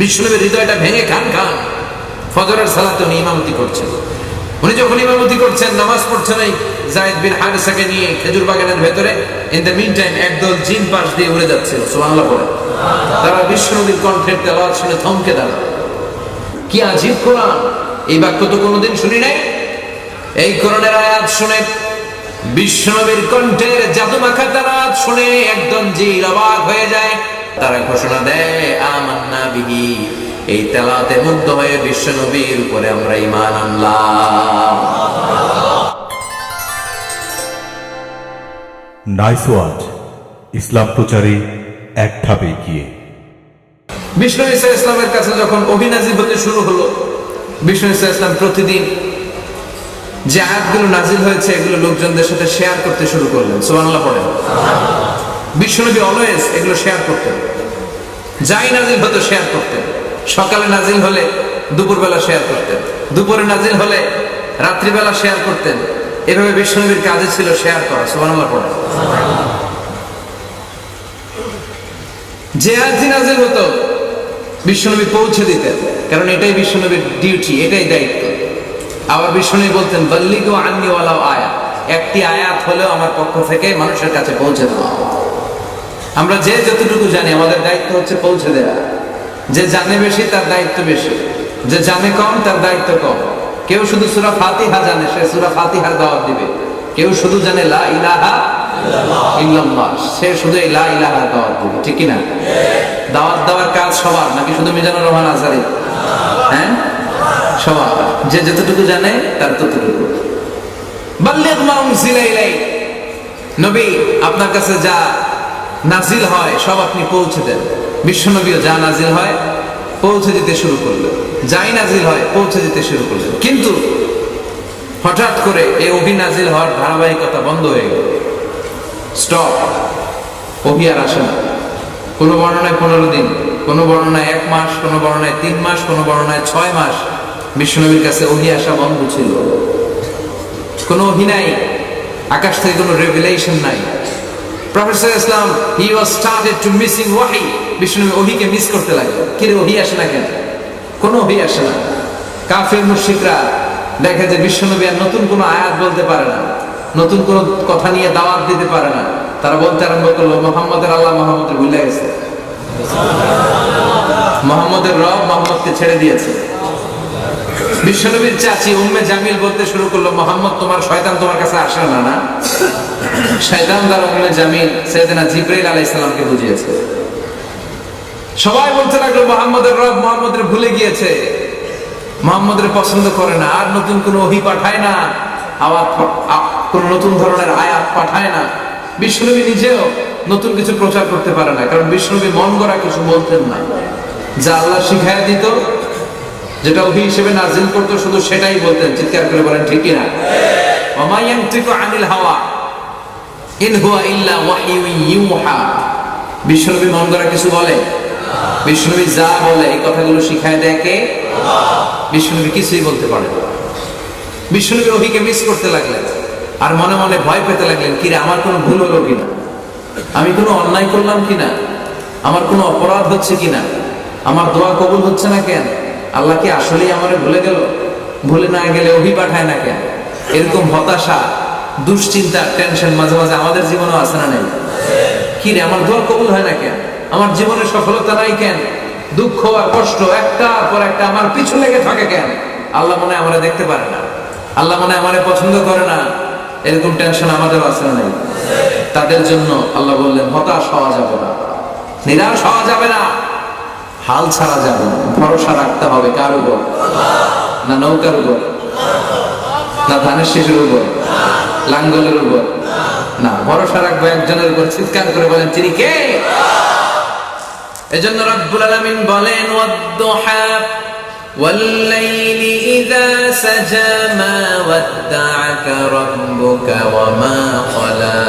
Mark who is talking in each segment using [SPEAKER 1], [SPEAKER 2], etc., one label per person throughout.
[SPEAKER 1] বিশ্বনবীর হৃদয়টা ভেঙে খান খান। ফজরের সালাতে উনি ইমামতি করছেন। উনি যখন ইমামতি করছেন, নামাজ পড়ছেন এই যায়েদ বিন হারিসাকে নিয়ে খেজুর বাগানের ভেতরে, ইন দ্য মিন টাইম একদল জিন পাশ দিয়ে উড়ে যাচ্ছে, সুবহানাল্লাহ পড়ে। তারা বিশ্বনবীর কণ্ঠের তেলাওয়াত শুনে থমকে দাঁড়ায়। কি আজীব কোরআন! এই বাক্য তো কোনোদিন শুনি নাই। এই কোরআনের আয়াত শুনে, বিশ্বনবীর কণ্ঠের জাদুমাখা তেলাওয়াত শুনে একদল জিন অবাক হয়ে যায়। তারা ঘোষণা দেয়, আমান্না বিহি। এই তেলাওয়াতে মুগ্ধ হয়ে বিশ্বনবীর উপরে আমরা ঈমান আনলাম।
[SPEAKER 2] নাইস ওয়াচ, ইসলাম প্রচারে এক ধাপ এগিয়ে।
[SPEAKER 1] বিষ্ণু ঈসা ইসলামের কাছে যখন অভিনাজিল হতে শুরু হলো, বিষ্ণু ঈসা ইসলাম প্রতিদিন যে আয়াতগুলো নাজিল হয়েছে এগুলো লোকজনদের সাথে শেয়ার করতে শুরু করলেন, সুবহানাল্লাহ পড়েন। বিশ্বনবী অলওয়েজ এগুলো শেয়ার করতেন। যাই নাজিল হতো শেয়ার করতেন। সকালে নাজিল হলে দুপুরবেলা শেয়ার করতেন, দুপুরে নাজিল হলে রাত্রিবেলা শেয়ার করতেন। এভাবে বিশ্বনবীর কাজে ছিল শেয়ার করা, সুবহানাল্লাহ পড়েন। যে আয়াত নাজিল হতো বিশ্বনবী পৌঁছে দিতেন, কারণ এটাই বিশ্বনবীর ডিউটি, এটাই দায়িত্ব। আবার বিশ্বনবী বলতেন, বাল্লিগু আন্নি ওয়ালাউ আয়া, একটি আয়াত হলেও আমার পক্ষ থেকে মানুষের কাছে পৌঁছে দেওয়া। আমরা যে যতটুকু জানি আমাদের দায়িত্ব হচ্ছে পৌঁছে দেওয়া। যে জানে বেশি তার দায়িত্ব বেশি, যে জানে কম তার দায়িত্ব কম। কেউ শুধু সূরা ফাতিহা জানে, সে সূরা ফাতিহার দাওয়াত দিবে। কেউ শুধু জানে লা ইলাহা ইল্লাল্লাহ, সে শুধু এই লা ইলাহার দাওয়াত দিবে, ঠিক কি না? দাওয়াত দেওয়ার কাজ সবার নাকি শুধু মিজানুর রহমান আজহারি? হ্যাঁ, সবার। যে যতটুকু জানে তার ততটুকু। বাল্লিগ মা উনজিলা ইলাইক, নবী আপনার কাছে যা নাজিল হয় সব আপনি পৌঁছে দেন। বিশ্বনবীও যা নাজিল হয় পৌঁছে দিতে শুরু করলেন, যাই নাজিল হয় পৌঁছে দিতে শুরু করলেন। কিন্তু হঠাৎ করে এই ওহী নাজিল হওয়ার ধারাবাহিকতা বন্ধ হয়ে গেল। স্টপ, ওহী আর আসে না। কোনো বর্ণনায় 15 দিন, কোনো বর্ণনায় 1 মাস, কোনো বর্ণনায় 3 মাস, কোনো বর্ণনায় 6 মাস বিশ্বনবীর কাছে ওহী আসা বন্ধ ছিল। কোনো ওহী নাই, আকাশ থেকে কোনো রেভেলেশন নাই। Professor Islam he was started to missing ওহী, বিশ্বনবী ওহীকে মিস করতে লাগলো। কি রে, ওহী আসে না কেন? কোনো ওহী আসে না। কাফির মুশরিকরা দেখে যে বিশ্বনবী আর নতুন কোনো আয়াত বলতে পারে না, নতুন কোনো কথা নিয়ে দাওয়াত দিতে পারে না। তারা বলতে আরম্ভ করলো, মুহাম্মদের আল্লাহ মুহাম্মদকে ভুলে গেছে, মুহাম্মদের রব মুহাম্মদকে ছেড়ে দিয়েছে। বিশ্বনবীর চাচি উম্মে জামিল বলতে শুরু করলো, মুহাম্মদ তোমার শয়তান তোমার কাছে আসে না? না, শয়তান দ্বারা উম্মে জামিল সাইয়েদনা জিবরাইল আলাইহিস সালামকে বুঝিয়েছে। সবাই বলতে লাগলো, মুহাম্মদের রব মুহাম্মদের ভুলে গিয়েছে, মুহাম্মদের পছন্দ করে না, আর নতুন কোনো ওহী পাঠায় না, আবার কোন নতুন ধরনের আয়াত পাঠায় না। বিশ্বনবী নিজেও নতুন কিছু প্রচার করতে পারে না, কারণ বিশ্বনবী মন গড়া কিছু বলতেন না। যা আল্লাহ শিখায় দিত, যেটা ওহী হিসেবে নাজিল করতো, শুধু সেটাই বলতেন। চিৎকার করে বলেন ঠিক কি না? ওয়া মা ইয়ানতিকু আনিল হাওয়া ইন হুয়া ইল্লা ওয়াহয়ুন ইউহা। বিশ্বনবী মন গড়া কিছু বলে? বিশ্বনবী যা বলে এই কথাগুলো শিখায় দেয় কে? বিশ্বনবী কিছুই বলতে পারে না। বিশ্বনবী ওহীকে মিস করতে লাগলেন, আর মনে মনে ভয় পেতে লাগলেন, কিরে আমার কোনো ভুল হলো কিনা, আমি কোনো অন্যায় করলাম কিনা, আমার কোনো অপরাধ হচ্ছে কিনা, আমার দোয়া কবুল হচ্ছে না কেন, আল্লাহ কি আসলেই আমারে ভুলে গেল? ভুলে না গেলে ওহী পাঠায় না কেন? এরকম হতাশা, দুশ্চিন্তা, টেনশন মাঝে মাঝে আমাদের জীবনেও আছে না নেই? কিরে আমার দোয়া কবুল হয় না কেন, আমার জীবনে সফলতা নাই কেন, দুঃখ আর কষ্ট একটার পর একটা আমার পিছু লেগে থাকে কেন? আল্লাহ মনে হয় আমারে দেখতে পারে না, আল্লাহ মনে হয় আমারে পছন্দ করে না, এরকম টেনশন আমাদেরও আছে না নেই? তাদের জন্য আল্লাহ বললেন, হতাশ হওয়া যাবে না, নিরাশ হওয়া যাবে না, হাল ছাড়া যাবে না। ভরসা রাখতে হবে কার উপর? না নৌকার উপর, না ধানের শীষের উপর, লাঙ্গলের উপর? না, ভরসা রাখবো একজনের উপর। চিৎকার করে বলেন, তিনি কে? এজন্য রব্বুল আলামিন বলেন, ওয়াদ-দুহা ওয়াল-লাইলি ইযা সাজা মা ওয়াদ্দা'আকা রাব্বুকা ওয়া মা ক্বালা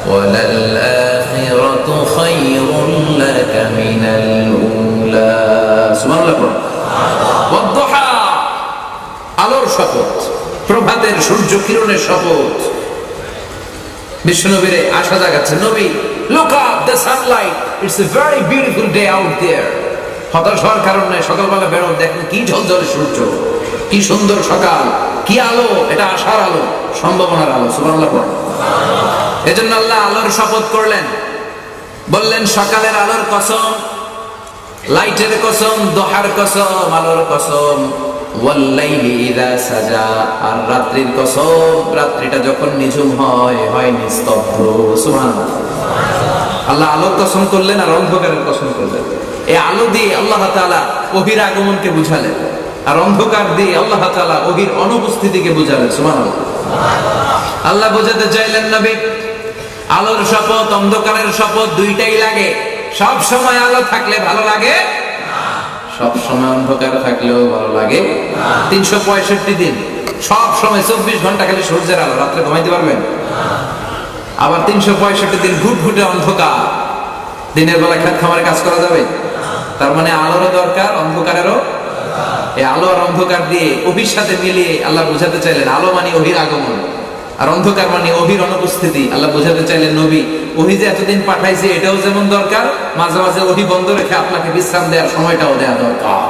[SPEAKER 1] ওয়ালাল আখিরাতু খায়রুন লাকা মিনাল উলা। সুবহানাল্লাহ। ওয়াদ-দুহা, আলোর শপথ, প্রভাতের সূর্য কিরণের শপথ। বিশ্বনবীর আশা জাগাচ্ছে, নবী look up the sunlight, it's a very beautiful day out there. হতাশ হওয়ার কারণ নাই। সকালবেলা বেরো, দেখেন কি ঝলঝলে সূর্য, কি সুন্দর সকাল, কি আলো, এটা আশার আলো, সম্ভাবনার আলো। সুবহানাল্লাহ। এজন্য আল্লাহ আলোর শপথ করলেন, বললেন সকালের আলোর কসম, লাইটের কসম, দোহার কসম, আলোর কসম, ওয়াল্লাইলি ইযা সাজা, আর রাত্রির কসম, রাত্রিটা যখন নিঝুম হয় নিস্তব্ধ। সুবহানাল্লাহ। আল্লাহ আলোর কসম করলেন আর অন্ধকারের কসম করলেন। এই আলো দিয়ে আল্লাহ তাআলা ওহীর আগমনকে বুঝালেন, আর অন্ধকার দিয়ে আল্লাহ তাআলা ওহীর অনুপস্থিতিকে বুঝালেন। সুবহানাল্লাহ। আল্লাহ বোঝাতে চাইলেন নবী, আলোর শপথ, অন্ধকারের শপথ, দুইটাই লাগে। সব সময় আলো থাকলে ভালো লাগে, সব সময় অন্ধকার থাকলেও ভালো লাগে। 365 দিন সব সময় 24 ঘন্টা খালি সূর্যের আলো, রাত্রে ঘুমাইতে পারবেন? আবার 365 দিন ঘুটঘুটে অন্ধকার, দিনের বেলা খেত খামারে কাজ করা যাবে? তার মানে আলোরও দরকার, অন্ধকারেরও। এই আলো আর অন্ধকার দিয়ে ওহীর সাথে মিলিয়ে আল্লাহ বোঝাতে চাইলেন, আলো মানে ওহীর আগমন, আর অন্ধকার মানে ওহীর অনুপস্থিতি। আল্লাহ বোঝাতে চাইলেন নবী, ওহী যে এতদিন পাঠাইছে এটাও যেমন দরকার, মাঝে মাঝে ওহী বন্ধ রেখে আপনাকে বিশ্রাম দেওয়ার সময়টাও দেওয়া দরকার।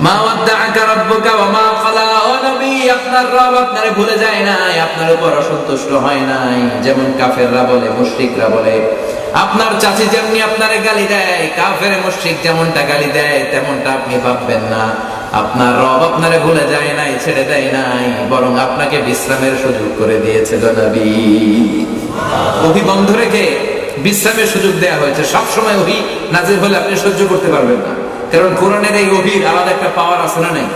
[SPEAKER 1] মা ওয়াদ্দাআকা রাব্বুকা ওয়া মা ক্বালা, ও নবী আপনার রব আপনারে ভুলে যায় নাই, আপনার উপর অসন্তুষ্ট হয় নাই। যেমন কাফেররা বলে, মুশরিকরা বলে, আপনার চাচি যেমনি আপনারে গালি দেয়, কাফের মুশরিক যেমনটা গালি দেয় তেমনটা আপনি ভাববেন না। আপনার রব আপনারে ভুলে যায় নাই, ছেড়ে দেয় নাই, বরং আপনাকে বিশ্রামের সুযোগ করে দিয়েছে গো নবী। ওহী বন্ধ রেখে বিশ্রামের সুযোগ দেয়া হয়েছে। সব সময় ওহী নাযিল হলে আপনি সহ্য করতে পারবেন না, কারণ কোরআনের এই ওহীর আলাদা একটা পাওয়ার আছে না নাই?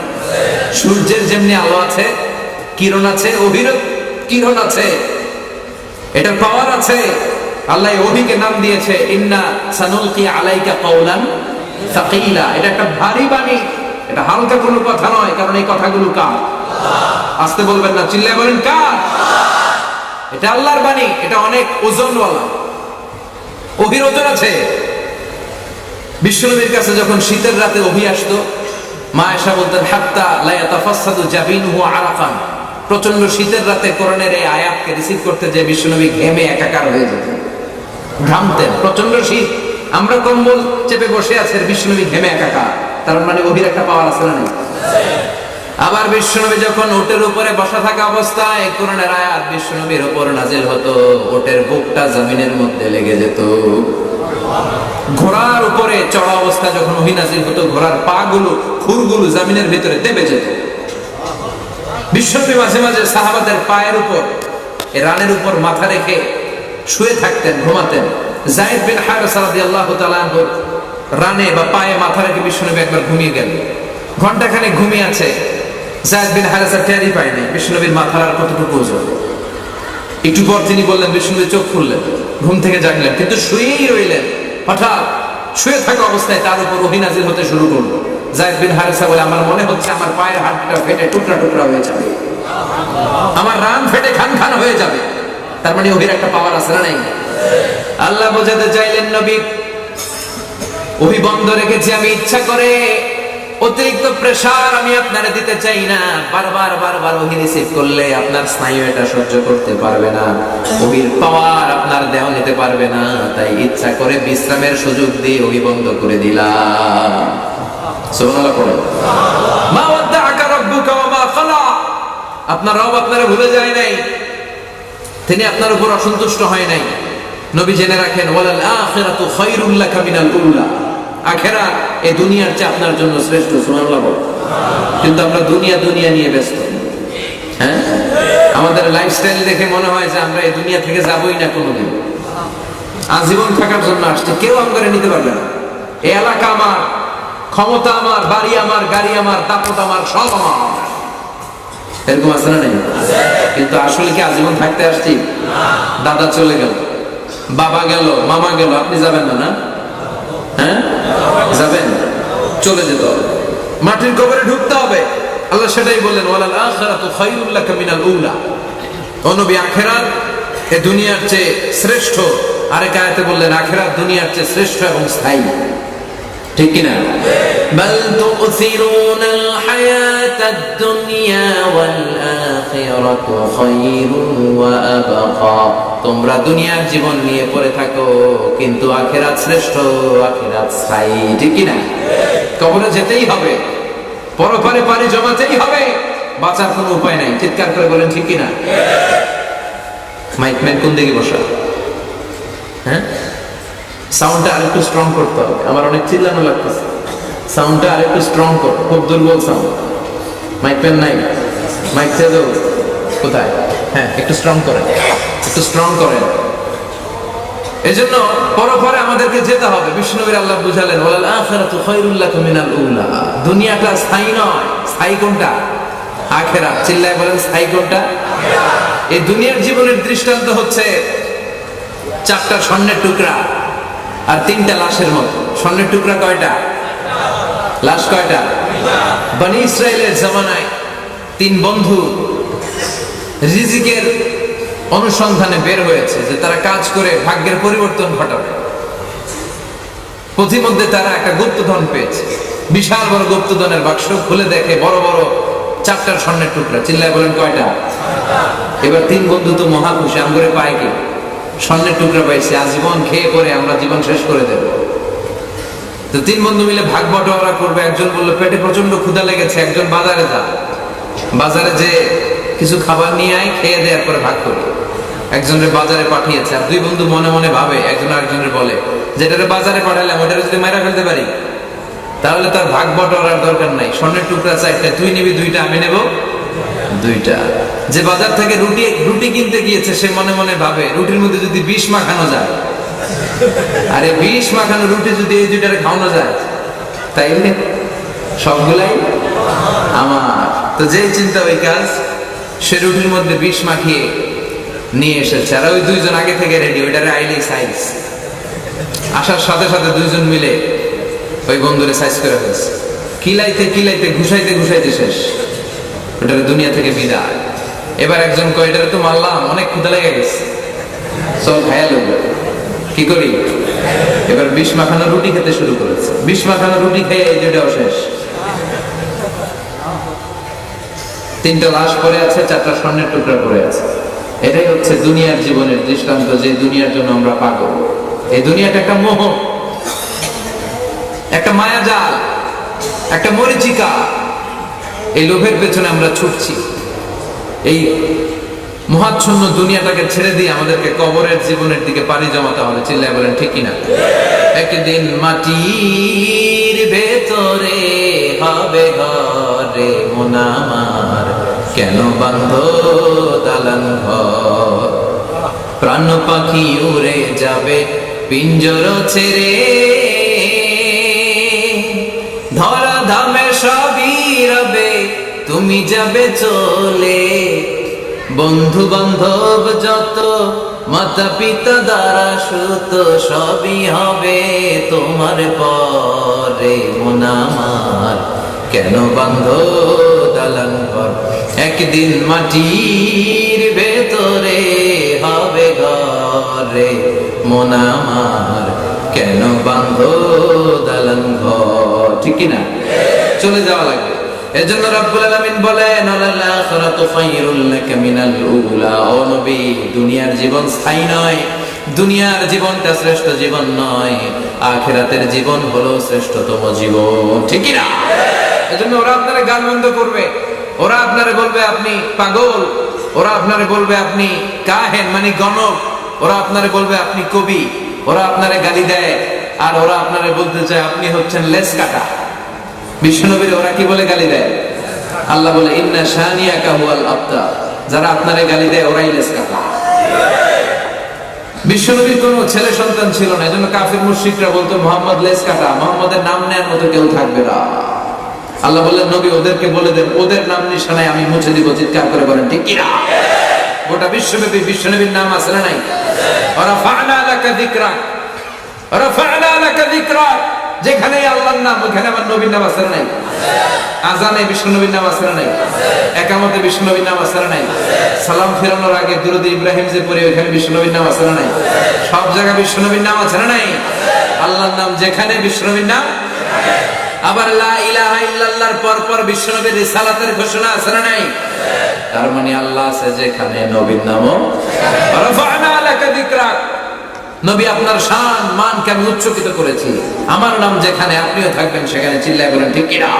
[SPEAKER 1] সূর্যের যেমনি আলো আছে, কিরণ আছে, ওহীরও কিরণ আছে, এটার পাওয়ার আছে। আল্লাহ ওহীকে নাম দিয়েছে ইন্না সানুলকি আলাইকা কাওলান সাকিলা। এটা একটা ভারী বাণী, এটা হালকা কোনো কথা নয়, কারণ এই কথাগুলো কার? আস্তে বলবেন না, চিল্লায় বলেন কার? এটা আল্লাহর বাণী, এটা অনেক ওজনওয়ালা, ওহীর ওজন আছে। বিশ্বনবীর কাছে যখন শীতের রাতে ওহী আসতো, মা আয়েশা বলতেন হাত্তা লা ইয়াতাফাসসাদু জাবিনুহু আরাকান, প্রচন্ড শীতের রাতে কোরআনের এই আয়াতকে রিসিভ করতে যে বিশ্বনবী ঘেমে একাকার হয়ে যেতেন, ঘামতেন। প্রচন্ড শীত, আমরা কম্বল চেপে বসে আছি, বিশ্বনবী ঘেমে একাকার। তার মানে ওহীর একটা পাওয়ার আছে না? আবার বিশ্বনবী যখন উটের উপরে বসা থাকা অবস্থায় কোরআনের আয়াত বিশ্বনবীর উপর নাজিল হতো, উটের বুকটা জমিনের মধ্যে লেগে যেত। ঘোড়ার উপরে চড়া অবস্থা যখন ওহী নাজিল হতো, ঘোড়ার পা গুলো, খুরগুলো জমিনের ভিতরে দেবে যেত। বিশ্বনবী মাঝে মাঝে সাহাবাদের পায়ের উপর, রানের উপর মাথা রেখে শুয়ে থাকতেন, ঘুমাতেন। যায়েদ বিন হারেসা রাদিয়াল্লাহু তাআলা আনহু রানে বা পায়ে মাথা রেখে বিশ্বনবী একবার ঘুমিয়ে গেলেন। ঘন্টাখানেক ঘুমিয়ে আছে, যায়েদ বিন হারেসা টেরই পায়নি বিশ্বনবীর মাথার আর কতটুকু ওজন। একটু পর তিনি বললেন, বিশ্বনবী চোখ খুললেন, ঘুম থেকে জাগলেন, কিন্তু শুয়েই রইলেন। হঠাৎ শুয়ে থাকা অবস্থায় তার উপর ওহী নাজিল হতে শুরু করলো। যায়েদ বিন হারেসা বলে, আমার মনে হচ্ছে আমার পায়ের হাড়টা ফেটে টুকরা টুকরা হয়ে যাবে, আমার রান ফেটে খান খান হয়ে যাবে। তার মানে ওহীর একটা পাওয়ার আছে না নাই? আল্লাহ বোঝাতে চাইলেন নবী, ওহী বন্ধ রেখেছি আমি ইচ্ছা করে, অতিরিক্ত প্রেসার আমি আপনারে দিতে চাই না। বারবার বারবার ওহী রিসিভ করলে আপনার স্নায়ু এটা সহ্য করতে পারবে না, ওহীর পাওয়ার আপনার দেহ নিতে পারবে না, তাই ইচ্ছা করে বিশ্রামের সুযোগ দিয়ে ওহী বন্ধ করে দিলাম। সুবহানাল্লাহ পড়ো। মা ওয়াদ্দাআকা রাব্বুকা ওয়া মা ক্বালা, আপনার রব আপনারে ভুলে যায় নাই, তিনি আপনার উপর অসন্তুষ্ট হয় নাই। নবী জেনে রাখেন, ওয়ালাল আখিরাতু খায়রুল লাকা মিনাল উলা, আখিরাত এই দুনিয়ার চেয়ে আপনার জন্য শ্রেষ্ঠ। সুবহানাল্লাহ। কিন্তু আমরা দুনিয়া দুনিয়া নিয়ে ব্যস্ত। হ্যাঁ, আমাদের লাইফস্টাইল দেখে মনে হয় যে আমরা এই দুনিয়া থেকে যাবই না কোনোদিন, আজীবন থাকার জন্য আসছে, কেউ আমাদের নিতে পারবে না। এই এলাকা আমার, ক্ষমতা আমার, বাড়ি আমার, গাড়ি আমার, দাপট আমার, সব আমার, এরকম আছে না নাই? কিন্তু আসলে কি আজীবন থাকতে আসছি? দাদা চলে গেল, বাবা গেল, মামা গেল, আপনি যাবেন না? না, হ্যাঁ যাবেন, চলে যেতে হবে, মাটির কবরে ঢুকতে হবে। আল্লাহ সেটাই বললেন, ওয়ালাল আখিরাতু খায়রুল লাকা মিনাল উলা, ও নবী আখিরাত এই দুনিয়ার চেয়ে শ্রেষ্ঠ। আরেক আয়াতে বললেন আখিরাত দুনিয়ার চেয়ে শ্রেষ্ঠ এবং স্থায়ী। ঠিক কিনা? বাল তুসিরুনাল হায়াতাদ দুনিয়া ওয়াল আখিরাতু খায়রুন ওয়া আবকা। তোমরা দুনিয়ার জীবন নিয়ে পড়ে থাকো, কিন্তু আখিরাত শ্রেষ্ঠ, আখিরাত স্থায়ী। ঠিক কিনা? কবরে যেতেই হবে, পরপারে পানি জমাতেই হবে, বাঁচার কোনো উপায় নাই। চিৎকার করে বলেন ঠিক কিনা? মাইকম্যান কোন দিকে বসা? হ্যাঁ, সাউন্ডটা আরেকটু স্ট্রং করতে হবে, আমার অনেক চিল্লানো লাগতেছে। সাউন্ডটা আরেকটু স্ট্রং কর, খুব দুর্বল সাউন্ড। মাইকম্যান নাই, মাইক ছেড়ে দাও। কোথায়? হ্যাঁ, একটু স্ট্রং করেন, একটু স্ট্রং করেন। এজন্য পরপরে আমাদেরকে যেতে হবে। বিষ্ণুবীর আল্লাহ বুঝালেন, ওয়ালাল আখিরাতু খায়রুল লাকুম মিনাল উলা। দুনিয়াটা স্থায়ী নয়, স্থায়ী কোনটা? আখিরাত। চিল্লায় বলেন, স্থায়ী কোনটা? এই দুনিয়ার জীবনের দৃষ্টান্ত হচ্ছে চারটা স্বর্ণের টুকরা আর তিনটা লাশের মতো। স্বর্ণের টুকরা কয়টা? লাশ কয়টা? বনি ইসরাইলের জামানায় তিন বন্ধু রিজিকের অনুসন্ধানে বের হয়েছে যে তারা কাজ করে ভাগ্যের পরিবর্তন ঘটাবে। পথিমধ্যে তারা একটা গুপ্তধন পেয়েছে, বিশাল বড় গুপ্তধনের বাক্স। খুলে দেখে বড় বড় চারটা স্বর্ণের টুকরা। চিল্লায় বলেন কয়টা? এবার তিন বন্ধু তো মহা খুশি, আমগরে পায় কি? স্বর্ণের টুকরা পাইছে, আজীবন খেয়ে করে আমরা জীবন শেষ করে দেব। তো তিন বন্ধু মিলে ভাগ বটোয়ারা করবে। একজন বললো পেটে প্রচন্ড ক্ষুধা লেগেছে, একজন বাজারে যা, বাজারে যে কিছু খাবার নিয়ে আয়, খেয়ে দেওয়ার পরে ভাগ করি। একজনের বাজারে পাঠিয়েছে, আর দুই বন্ধু মনে মনে ভাবে, একজন আরেকজনের বলে, যেটারে বাজারে পাঠালাম ওটারে যদি মাইরা ফেলতে পারি তাহলে তার ভাগ বটোয়ারার দরকার নাই। স্বর্ণের টুকরা চারটা, তুই নিবি দুইটা, আমি নেব দুইটা। যে বাজার থেকে রুটি কিনতে গিয়েছে সে মনে মনে ভাবে, রুটির মধ্যে যদি বিষ মাখানো যায়, আরে বিষ মাখানো রুটি যদি এই দুইটারে খাওয়ানো যায়, তাইলে সবগুলাই আমার। তো যেই চিন্তা ওই কাজ, সে রুটির মধ্যে বিষ মাখিয়ে নিয়ে এসেছে। আর ওই দুইজন আগে থেকে রেডি, ওইটারে আইলি সাইজ। আসার সাথে সাথে দুইজন মিলে ওই বন্ধুরে সাইজ করে ফেলছে। কিলাইতে কিলাইতে ঘুষাইতে ঘুষাইতে শেষ, ওটারে দুনিয়া থেকে বিদায়। এবার একজন কয়, এটারে তো মারলাম, অনেক ক্ষুধা লেগে গেছে, চল খায়া লোক। কি করি? এবার বিষ মাখানো রুটি খেতে শুরু করেছে। বিষ মাখানো রুটি খেয়ে এই দুইটাও শেষ। তিনটা লাশ পড়ে আছে, চারটা স্বর্ণের টুকরা পড়ে আছে। এটাই হচ্ছে দুনিয়ার জীবনের দৃষ্টান্ত, যে দুনিয়ার জন্য আমরা পাগল। এই দুনিয়াটা একটা মোহ, একটা মায়াজাল, একটা মরিচিকা। এই লোভের পেছনে আমরা ছুটছি। এই মহাচ্ছন্ন দুনিয়াটাকে ছেড়ে দিয়ে আমাদেরকে কবরের জীবনের দিকে পাড়ি জমাতে হবে। চিল্লায় বলেন ঠিক কিনা? একদিন মাটির ভেতরে হবে ঘরে মন আমার, কেন বান্ধ দালান ঘর? প্রাণ পাখি উড়ে যাবে পিঞ্জর ছেড়ে, ধরা ধামে সবই রবে, তুমি যাবে চলে। বন্ধু বান্ধব যত, মাতা পিতা দ্বারা সুত, সবই হবে তোমার পরে মন আমার, কেন বান্ধ দালান ঘর? একদিন মাটির ভেতরে হবে ঘরে মন আমার, কেন বান্ধ দালান ঘর? ঠিক কিনা? চলে যাওয়া লাগবে। এজন্য রব্বুল আলামিন বলেন, ওয়ালাল আখিরাতু খায়রুল লাকা মিনাল উলা। ও নবী, দুনিয়ার জীবন স্থায়ী নয়, দুনিয়ার জীবনটা শ্রেষ্ঠ জীবন নয়, আখিরাতের জীবন হলো শ্রেষ্ঠতম জীবন। ঠিক কি না? এজন্য ওরা আপনারে গালমন্দ করবে, ওরা আপনারে বলবে আপনি পাগল, ওরা আপনারে বলবে আপনি কাহেন মানে গণক, ওরা আপনারে বলবে আপনি কবি, ওরা আপনারে গালি দেয়, আর ওরা আপনারে বলতে চায় আপনি হচ্ছেন লেস কাটা। বিশ্বনবীর ওরা কি বলে গালি দেয়? আল্লাহ বলে, ইন্না শানিয়াকা হুয়াল আবতার। যারা আপনারে গালি দেয় ওরাই লেস কাটা। বিশ্বনবীর কোন ছেলে সন্তান ছিল না, এজন্য কাফির মুশরিকরা বলতো মুহাম্মদ লেস কাটা, মুহাম্মাদের নাম নেয়ার মতো কেউ থাকবে না। আল্লাহ বললেন, নবী ওদেরকে বলে দেন, ওদের নাম নিশানায় আমি মুছে দিব। চিৎকার করে বলেন ঠিক কি না? গোটা বিশ্বব্যাপী বিশ্বনবীর নাম আছে না নাই? রাফা'না লাকা যিকরাক, রাফা'না লাকা যিকরাক। যেখানে আল্লাহর নাম ওখানে আমার নবীর নাম আছে না নাই? আজানে বিশ্বনবীর নাম আছে না নাই? একামতে বিশ্বনবীর নাম আছে না নাই? সালাম ফেরানোর আগে দুরূদ ইব্রাহিম যে পড়ি ওখানে বিশ্বনবীর নাম আছে না নাই? সব জায়গায় বিশ্বনবীর নাম আছে না নাই? আল্লাহর নাম যেখানে বিশ্বনবীর নাম। আবার লা ইলাহা ইল্লাল্লাহর পর পর বিশ্বনবীর রিসালাতের ঘোষণা আছে না নাই? তার মানে আল্লাহ আছে যেখানে নবীর নামও রাফা'না লাকা যিকরাক, নবী আপনার শান মানকে আমি উচ্চকিত করেছি, আমার নাম যেখানে আপনিও থাকবেন সেখানে। চিল্লায় বলেন ঠিক কিনা?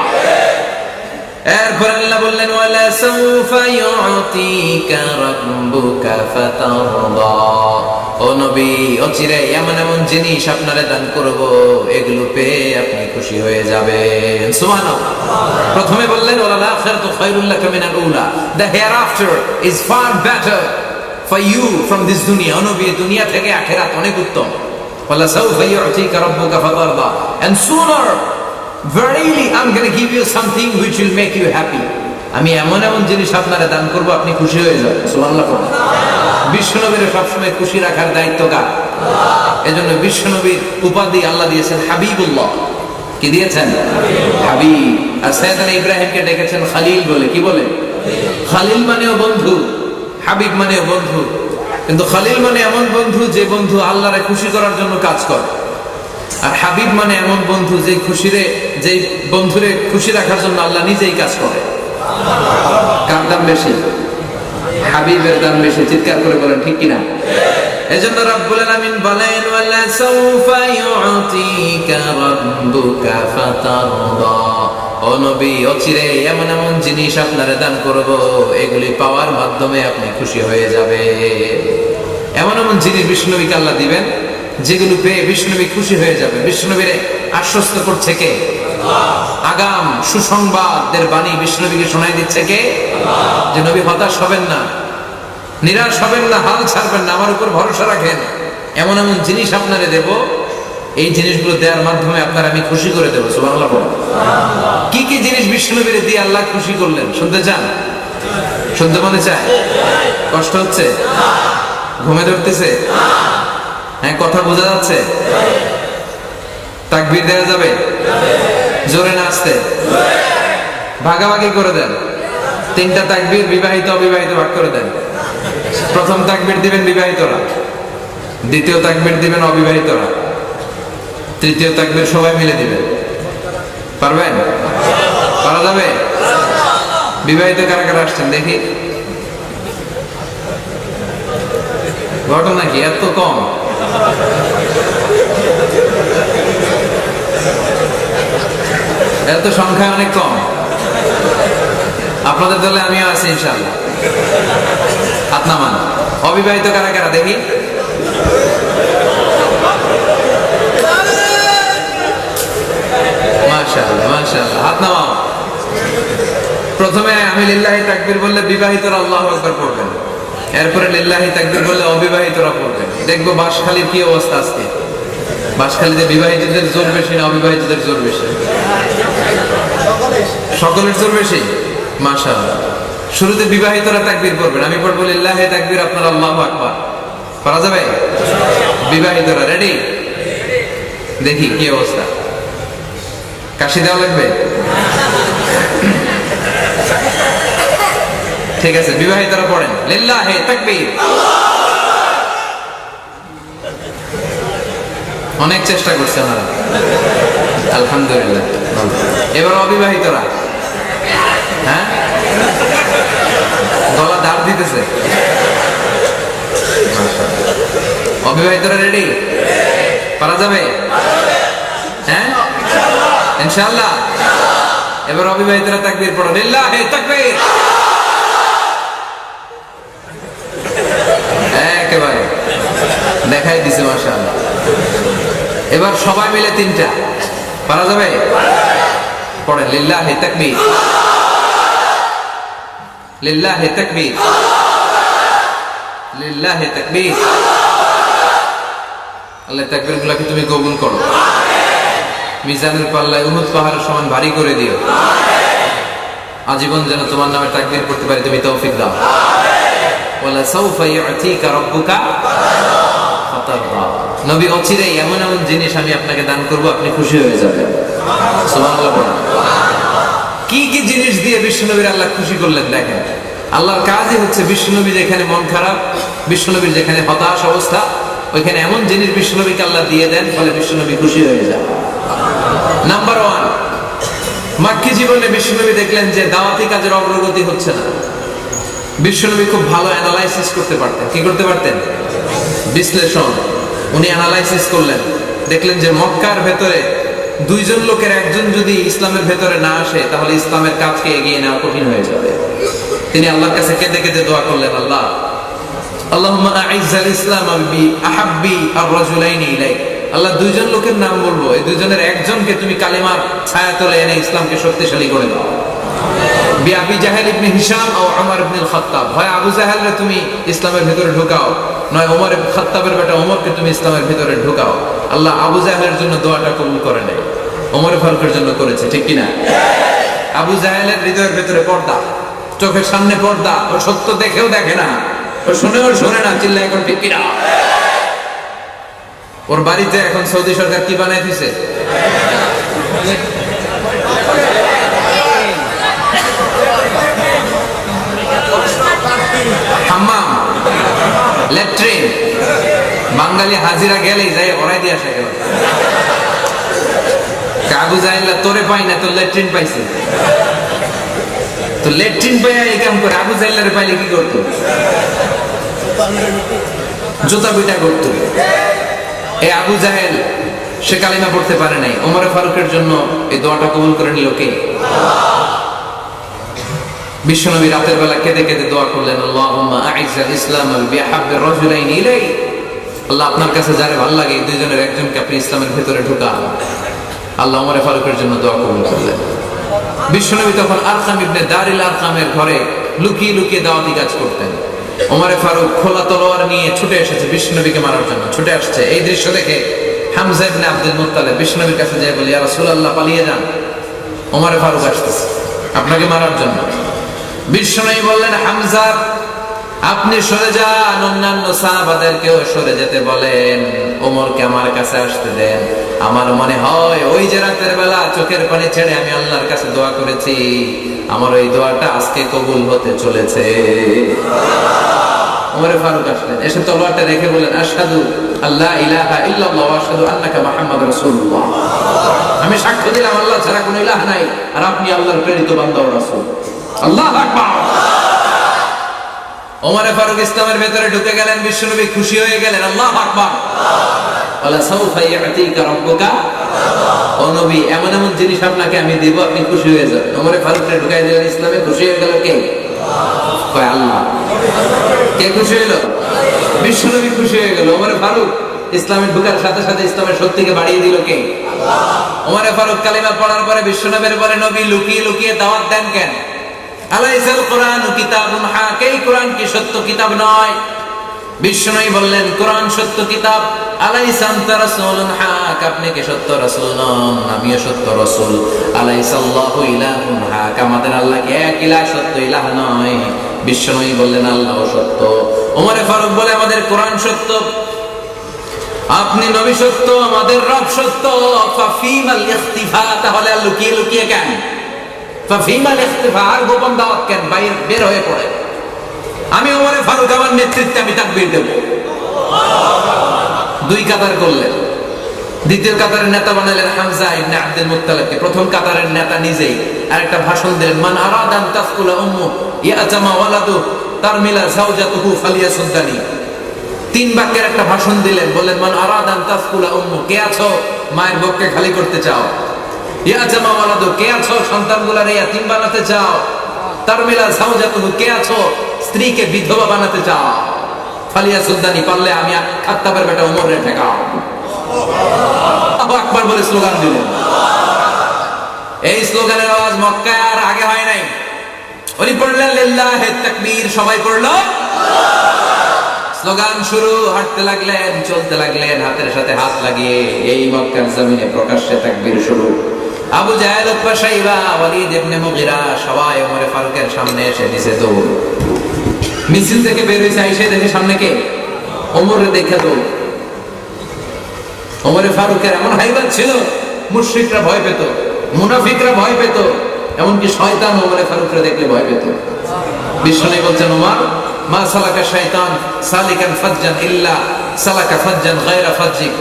[SPEAKER 1] এরপর আল্লাহ বললেন ওয়ালা সাউফা ইউতিকা রাব্বুকা ফাতারদা, ও নবী অচিরে এমন এমন জিনিস আপনারে দান করব, এগুলো পেয়ে আপনি খুশি হয়ে যাবেন। সুবহানাল্লাহ। প্রথমে বললেন ওয়ালাল আখিরাতু খায়রুল লাকা মিনাল উলা, the hereafter is far better for you from this dunya, ও নবী দুনিয়া থেকে আখিরাত অনেক উত্তম। ওয়ালা সাউফা ইউতিকা রাব্বুকা ফাতারদা, and sooner verily I'm going to give you something which will make you happy, আমি এমন এমন জিনিস আপনারে দান করব আপনি খুশি হয়ে যাবেন। সুবহানাল্লাহ। বিশ্বনবীর সবসময় খুশি রাখার দায়িত্ব কার? এজন্য বিশ্বনবীর উপাধি আল্লাহ দিয়েছেন হাবিবুল্লাহ। কি দিয়েছেন? হাবিব। আর সাইয়েদনা ইব্রাহিমকে ডেকেছেন খলিল বলে। কি বলে? খলিল মানেও বন্ধু, হাবিব মানেও বন্ধু। কিন্তু খলিল মানে এমন বন্ধু যে বন্ধু আল্লাহরে খুশি করার জন্য কাজ করে, আর হাবিব মানে এমন বন্ধু যে যে বন্ধুরে খুশি রাখার জন্য আল্লাহ নিজেই কাজ করে। কার দাম বেশি? হাবিবের দাম বেশি। চিৎকার করে বলেন ঠিক কিনা? এজন্য রব্বুল আলামিন বলেন ওয়ালা সাউফা ইউতিকা রাব্বুকা ফাতারদা, ও নবী অচিরে এমন এমন জিনিস আপনারে দান করব, এগুলি পাওয়ার মাধ্যমে আপনি খুশি হয়ে যাবেন। এমন এমন জিনিস বিষ্ণুনবীকে আল্লাহ দিবেন যেগুলো পেয়ে বিষ্ণুনবী খুশি হয়ে যাবে। বিষ্ণুনবীরে আশ্বস্ত করছে কে? আগাম সুসংবাদের বাণী বিষ্ণুনবীকে শোনাই দিচ্ছে কে? যে নবী হতাশ হবেন না, নিরাশ হবেন না, হাল ছাড়বেন না, আমার উপর ভরসা রাখেন, এমন এমন জিনিস আপনারে দেব, এই জিনিসগুলো দেওয়ার মাধ্যমে আপনার আমি খুশি করে দেবো। সুবহানাল্লাহ। কি কি জিনিস বিষ্ণুনবীরে দিয়ে আল্লাহ খুশি করলেন শুনতে চান? শুনতে মনে চায়? কষ্ট হচ্ছে? ঘুমে ধরতেছে? হ্যাঁ, কথা বোঝা যাচ্ছে? তাকবীর দেওয়া যাবে? জোরে না আসতে? ভাগাভাগি করে দেন। 3টা তাকবীর বিবাহিত অবিবাহিত ভাগ করে দেন। প্রথম তাকবীর দিবেন বিবাহিতরা, দ্বিতীয় তাকবীর দিবেন অবিবাহিতরা, তৃতীয় তাকবীর সবাই মিলে দিবেন। পারবেন? পারা যাবে? বিবাহিত কারা কারা আসছেন দেখি? ঘটনা কি এত কম? এত সংখ্যায় অনেক কম। আপনাদের দলে আমিও আছি ইনশাআল্লাহ। হাত নামান। অবিবাহিত কারা কারা দেখি? মাশাআল্লাহ মাশাআল্লাহ, হাত নামাও। প্রথমে আমি লিল্লাহি তাকবীর বললে বিবাহিতরা আল্লাহু আকবার পড়বেন, এরপরে লিল্লাহি তাকবীর বললে অবিবাহিতরা পড়বেন। দেখবো বাঁশখালীর কি অবস্থা আজকে। বাঁশখালীতে বিবাহিতদের জোর বেশি না অবিবাহিতদের জোর বেশি? সকলের জোর বেশি। মাশাআল্লাহ। শুরুতে বিবাহিতরা তাকবীর পড়বেন, আমি পড়বো লিল্লাহি তাকবীর, আপনারা আল্লাহু আকবার। পারা যাবে? বিবাহিতরা রেডি? দেখি কি অবস্থা। কাশি দেওয়া লাগবে? ঠিক আছে, বিবাহিতরা পড়েন লিল্লাহি তাকবীর। অনেক চেষ্টা করছে ওনারা, আলহামদুলিল্লাহ। এবার অবিবাহিতরা, হ্যাঁ, গলা দাঁড় দিতেছে। অবিবাহিতরা রেডি? পারা যাবে? হ্যাঁ, ইনশাআল্লাহ। এবার অবিবাহিতরা তাকবীর পড়ো লিল্লাহি তাকবীর। একেবারে দেখাই দিছে মাশাআল্লাহ। এবার সবাই মিলে 3টা পারা যাবে? পড়েন লিল্লাহি তাকবীর, লিল্লাহি তাকবীর, লিল্লাহি তাকবীর। আল্লাহ তাকবীর গুলাকে তুমি কবুল করো, মিজানের পাল্লায় উহুদ পাহাড়ের সমান ভারী করে দিও। আজীবন যেন তোমার নামে তাকবীর পড়তে পারি, তুমি তৌফিক দাও। ওয়ালা সাউফা ইউতিকা রাব্বুকা ফাতারদা, নবী অচিরেই এমন এমন জিনিস আমি আপনাকে দান করব, আপনি খুশি হয়ে যাবেন। সুবহানাল্লাহ। কি কি জিনিস দিয়ে বিশ্বনবীর আল্লাহ খুশি করলেন দেখেন। আল্লাহর কাজই হচ্ছে বিশ্বনবী যেখানে মন খারাপ, বিশ্বনবীর যেখানে হতাশ অবস্থা, ওইখানে এমন জিনিস বিশ্বনবীকে আল্লাহ দিয়ে দেন, ফলে বিশ্বনবী খুশি হয়ে যায়। নাম্বার 1, জীবনে বিশ্বনবী দেখলেন যে দাওয়াতি কাজের অগ্রগতি হচ্ছে না। বিশ্বনবী খুব ভালো অ্যানালাইসিস করতে পারতেন। কি করতে পারতেন? বিশ্লেষণ। উনি অ্যানালাইসিস করলেন, দেখলেন যে মক্কার ভেতরে দুইজন লোকের একজন যদি ইসলামের ভেতরে না আসে তাহলে ইসলামের কাজকে এগিয়ে নেওয়া কঠিন হয়ে যাবে। তিনি আল্লাহর কাছে কেঁদে কেঁদে দোয়া করলেন, আল্লাহ আল্লাহুম্মা আইজ্জাল ইসলাম বি আহাব্বি আর-রাজুলাইনি ইলাইক। আল্লাহ দুইজন লোকের নাম বলবো, এই দুইজনের একজনকে তুমি কালিমার ছায়াতলে এনে ইসলামকে শক্তিশালী করে দাও। বি আবি জাহেল ইবনে হিশাম ও ওমর ইবনে আল-খাত্তাব, হয় আবু জাহেলরে তুমি ইসলামের ভিতরে ঢুকাও, নয় ওমর ইবনে খাত্তাবের বেটা ওমরকে তুমি ইসলামের ভিতরে ঢুকাও। আল্লাহ আবু জাহেলের জন্য দোয়াটা কবুল করে নেয়, ওমর ফারুকের জন্য করেছে, ঠিক কি না? আবু জাহেলের হৃদয়ের ভিতরে পর্দা, চোখের সামনে পর্দা, ও সত্য দেখেও দেখে না, ও শুনেও শোনে না, চিল্লায় এখন ঠিক কিনা? ওর বাড়িতে এখন সৌদি সরকার কি বানাই দিছে? হাম্মাম, ল্যাট্রিন। বাঙালি হাজিরা গেলেই যাই ওরাই দিয়ে আসে গেল। আবু জাহেল্লা তোরে পাই না, তোর ল্যাট্রিন পাইছে। তো ল্যাট্রিন পাইয়া এই কাম করে, আবু জাহেল্লারে পাইলে কি করতো? জুতা পিটা করতো। এই আবু জাহেল সে কালিমা পড়তে পারে নাই, ওমর ফারুকের জন্য এই দোয়াটা কবুল করে নিল কে? বিশ্বনবী রাতের বেলা কেঁদে কেঁদে দোয়া করলেন, আল্লাহুম্মা আইজ্জাল ইসলাম বিআহাব্বির রাজুলাইনি ইলাই। আল্লাহ আপনার কাছে যারে ভালো লাগে এই দুইজনের একজনকে আপনি ইসলামের ভিতরে ঢুকান। আল্লাহ ওমর ফারুকের জন্য দোয়া কবুল করলেন। বিশ্বনবী তখন আরকাম ইবনে দারিল আরকামের ঘরে লুকিয়ে লুকিয়ে দাওয়াতি কাজ করতেন। ওমর ফারুক খোলা তলোয়ার নিয়ে ছুটে এসেছে বিশ্বনবীকে মারার জন্য, ছুটে আসছে। এই দৃশ্য দেখে হামজা ইবনে আব্দুল মুত্তালিব বিশ্বনবীর কাছে যায় বলে, ইয়া রাসূলুল্লাহ পালিয়ে যান, ওমর ফারুক আসতেছে আপনাকে মারার জন্য। বিশ্বনবী বললেন, হামজা আপনি সরে যান, অন্যান্য সাহাবাদেরকেও সরে যেতে বলেন, ওমরকে আমার কাছে আসতে দেন। আমার মনে হয় ওই যে রাতের বেলা চোখের পানি ছেড়ে আমি আল্লাহর কাছে দোয়া করেছি, আমার ওই দোয়াটা আজকে কবুল হতে চলেছে। ওমর ফারুক আসলেন, এসে তলোয়ারটা রেখে বললেন, আশহাদু আল্লা ইলাহা ইল্লাল্লাহ ওয়া আশহাদু আন্নাকা মুহাম্মাদুর রাসূলুল্লাহ। আমি সাক্ষ্য দিলাম আল্লাহ ছাড়া কোনো ইলাহ নাই, আর আপনি আল্লাহর প্রেরিত বান্দা ও রাসূল। আল্লাহু আকবার। ওমর ফারুক ইসলামের ভেতরে ঢুকে গেলেন, বিশ্বনবী খুশি হয়ে গেলেন। আল্লাহু আকবার। ওয়ালা সাউফা ইয়াতিকা রাব্বুকা। ও নবী, এমন এমন জিনিস আপনাকে আমি দেব, আপনি খুশি হয়ে যাবেন। ওমর ফারুককে ঢুকাই দিলেন ইসলামে, খুশি হয়ে গেল কে? কয় আল্লাহ। কে খুশি হলো? বিশ্বনবী খুশি হয়ে গেল। ওমর ফারুক ইসলামে ঢুকার সাথে সাথে ইসলামের শক্তিকে বাড়িয়ে দিল কে? ওমর ফারুক কালিমা পড়ার পরে বিশ্বনবীর পরে, নবী লুকিয়ে লুকিয়ে দাওয়াত দেন কেন? আলাইসাল কোরআন কিতাবুন হাক, এই কোরআন কি সত্য কিতাব নয়? বিশ্বনবী বললেন, কোরআন সত্য কিতাব। আলাইসা আনতা রাসূলুন হাক, আপনি কি সত্য রাসূল নন? আমিও সত্য রাসূল। আলাইসাল্লাহু ইলাহুন হাক, আমাদের আল্লাহ কি এক ইলাহ, সত্য ইলাহ নয়? বিশ্বনবী বললেন, আল্লাহও সত্য। ওমর ফারুক বলে, আমাদের কোরআন সত্য, আপনি নবী সত্য, আমাদের রব সত্য। ফাফিমাল ইখতিফা, তাহলে আর লুকিয়ে লুকিয়ে কেন? ফাফিমাল ইখতিফা, আর গোপন দাওয়াত কেন? বাইরে বের হয়ে পড়ে। আমি ওমর ফারুক আমার নেতৃত্বে আমি তাকবীর দেব। দুই কাতার করলেন। দ্বিতীয় কাতারের নেতা বানালেন হামজা ইবনে আব্দুল মুত্তালিবকে। প্রথম কাতারের নেতা নিজেই আরেকটা ভাষণ দিলেন, মান আরাদান তাসকুলা উম্মু ইয়াতামা ওয়ালাদু তারমিলা যাওজাতুহু ফালিয়াসুদ্দানি। তিন বাক্যের একটা ভাষণ দিলেন, বললেন, মান আরাদান তাসকুলা উম্মু, কে আছো মায়ের বুককে খালি করতে চাও? ইয়াতামা ওয়ালাদু, কে আছো সন্তানগুলোরে ইয়াতীম বানাতে চাও? তারমিলা যাওজাতুহু, কে আছো স্ত্রীকে বিধবা বানাতে চাও? ফালিয়াসুদ্দানি, পারলে আমি খাত্তাবের বেটা ওমরে ঠেকাও। আল্লাহু আকবার বলে স্লোগান দিলেন। এই স্লোগানের আওয়াজ মক্কায় আর আগে হয় নাই। উনি পড়লেন লিল্লাহি তাকবীর, সবাই পড়লো স্লোগান শুরু। হাঁটতে লাগলেন, চলতে লাগলেন, হাতের সাথে হাত লাগিয়ে এই মক্কার জমিনে প্রকাশ্যে তাকবীর শুরু। আবু জাহেল, উতবা, শাইবা, ওয়ালিদ ইবনে মুগীরা সবাই ওমর ফারুকের সামনে এসে দিছে দৌড়। মিছিল থেকে বের হইছে, আইসা দেখে সামনে কে? ওমরে দেখে দৌড়। ওমর ফারুকের এমন হাইবাত ছিল, মুশরিকরা ভয় পেত, মুনাফিকরা ভয় পেত, এমনকি শয়তান ওমর ফারুককে দেখলে ভয় পেত। বিশ্বনবী বলছেন, ওমর মা সালাকা শাইতান সালিকান ফাজ্জান ইল্লা সালাকা ফাজ্জান গায়রা ফাজ্জিক।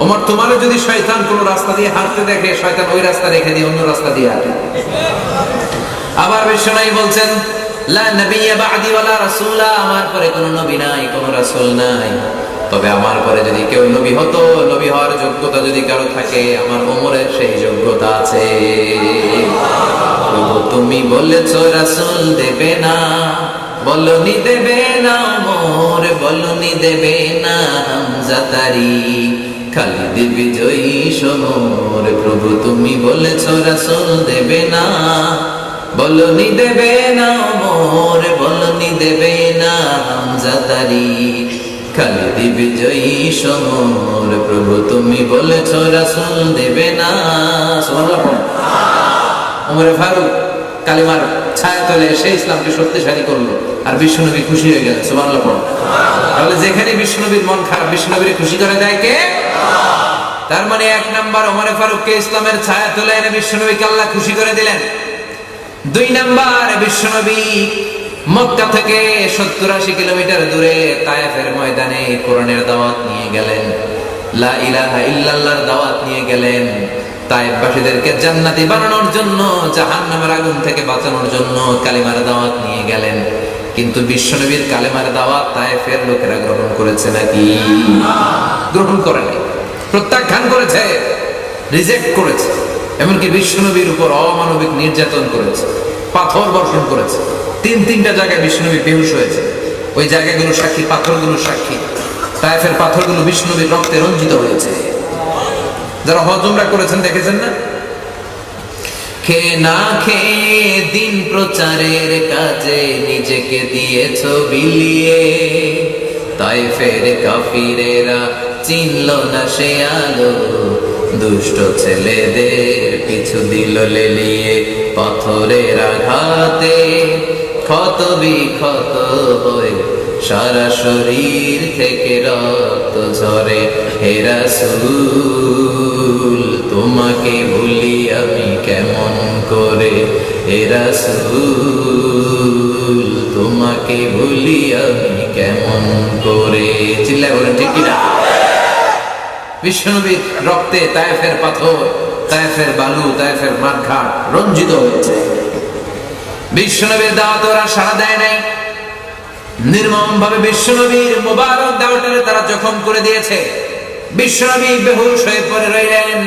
[SPEAKER 1] ওমর, তোমারও যদি শয়তান কোন রাস্তা দিয়ে হাঁটতে দেখে, শয়তান ওই রাস্তা রেখে দিয়ে অন্য রাস্তা দিয়ে হাঁটে। আবার বিশ্বনবী বলছেন লা নবিয়্যা বা'দি ওয়ালা রাসূলা, আমার পরে কোনো নবী নাই, কোনো রাসূল নাই, তবে আমার পরে যদি কেউ নবী হতো, নবী হওয়ার যোগ্যতা যদি কারো থাকে, আমার ওমরের সেই যোগ্যতা আছে। প্রভু তুমি বলেছো রাসূল দেবে না, বলনি দেবে না ওমর, বলনি দেবে না হামজা তারি, খালিদ বিজয়ী সমর। প্রভু তুমি বলেছো রাসূল দেবে না, বলনি দেবে না ওমর, বলনি দেবে না হামজা তারি, খালিদ বিজয়ী সমর। প্রভু তুমি বলেছো রাসূল দেবে না। সুবহানাল্লাহ। ওমর ফারুক কালিমার ছায়া তলে এসে ইসলামকে শক্তিশালী করলো, আর বিশ্বনবী খুশি হয়ে গেলেন। সুবহানাল্লাহ। তাহলে যেখানে বিশ্বনবীর মন খারাপ, বিশ্বনবীর খুশি করে দেয় কে? তার মানে এক নাম্বার ওমর ফারুককে ইসলামের ছায়া তলে এনে বিশ্বনবীকে আল্লাহ খুশি করে দিলেন। দুই নাম্বার, বিশ্বনবী মক্কা থেকে 70-80 কিলোমিটার দূরে তায়েফের ময়দানে কোরআনের দাওয়াত নিয়ে গেলেন, লা ইলাহা ইল্লাল্লাহর দাওয়াত নিয়ে গেলেন। তায়েফবাসীদেরকে জান্নাতি বানানোর জন্য, জাহান্নামের আগুন থেকে বাঁচানোর জন্য কালিমার দাওয়াত নিয়ে গেলেন। কিন্তু বিশ্বনবীর কালিমার দাওয়াত তায়েফের লোকেরা গ্রহণ করেছে নাকি? গ্রহণ করেনি, প্রত্যাখ্যান করেছে, রিজেক্ট করেছে। এমনকি বিশ্বনবীর উপর অমানবিক নির্যাতন করেছে, পাথর বর্ষণ করেছে। তিনটা জায়গায় বিশ্বনবী বেহুশ হয়েছে। ওই জায়গাগুলো সাক্ষী, পাথরগুলো সাক্ষী। তায়েফের পাথরগুলো বিশ্বনবীর রক্তে রঞ্জিত হয়েছে। যারা হজ উমরা করেছেন দেখেছেন না? খেয়ে না খেয়ে দিন প্রচারের কাজে নিজেকে দিয়েছ বিলিয়ে, তায়েফের কাফিরেরা চিনল না সে আলো, দুষ্ট ছেলেদের পিছু দিল লেলিয়ে। পাথরের আঘাতে ক্ষত বিক্ষত হয়ে সারা শরীর থেকে রক্ত ঝরে। হে রাসূল তোমাকে ভুলি আমি কেমন করে, হে রাসূল তোমাকে ভুলি আমি কেমন করে। চিল্লায় বলেন ঠিক কিনা? বিশ্বনবীর রক্তে তায়েফের পাথর, তায়েফের বালু, তায়েফের মাঠঘাট রঞ্জিত হয়েছে। বিশ্বনবীর দাওয়াত ওরা সাড়া দেয় নাই। নির্মম ভাবে বিশ্বনবীর মোবারক দাওয়াতের তারা জখম করে দিয়েছে। বিশ্বনবী বেহুশ হয়ে পড়ে রইলেন।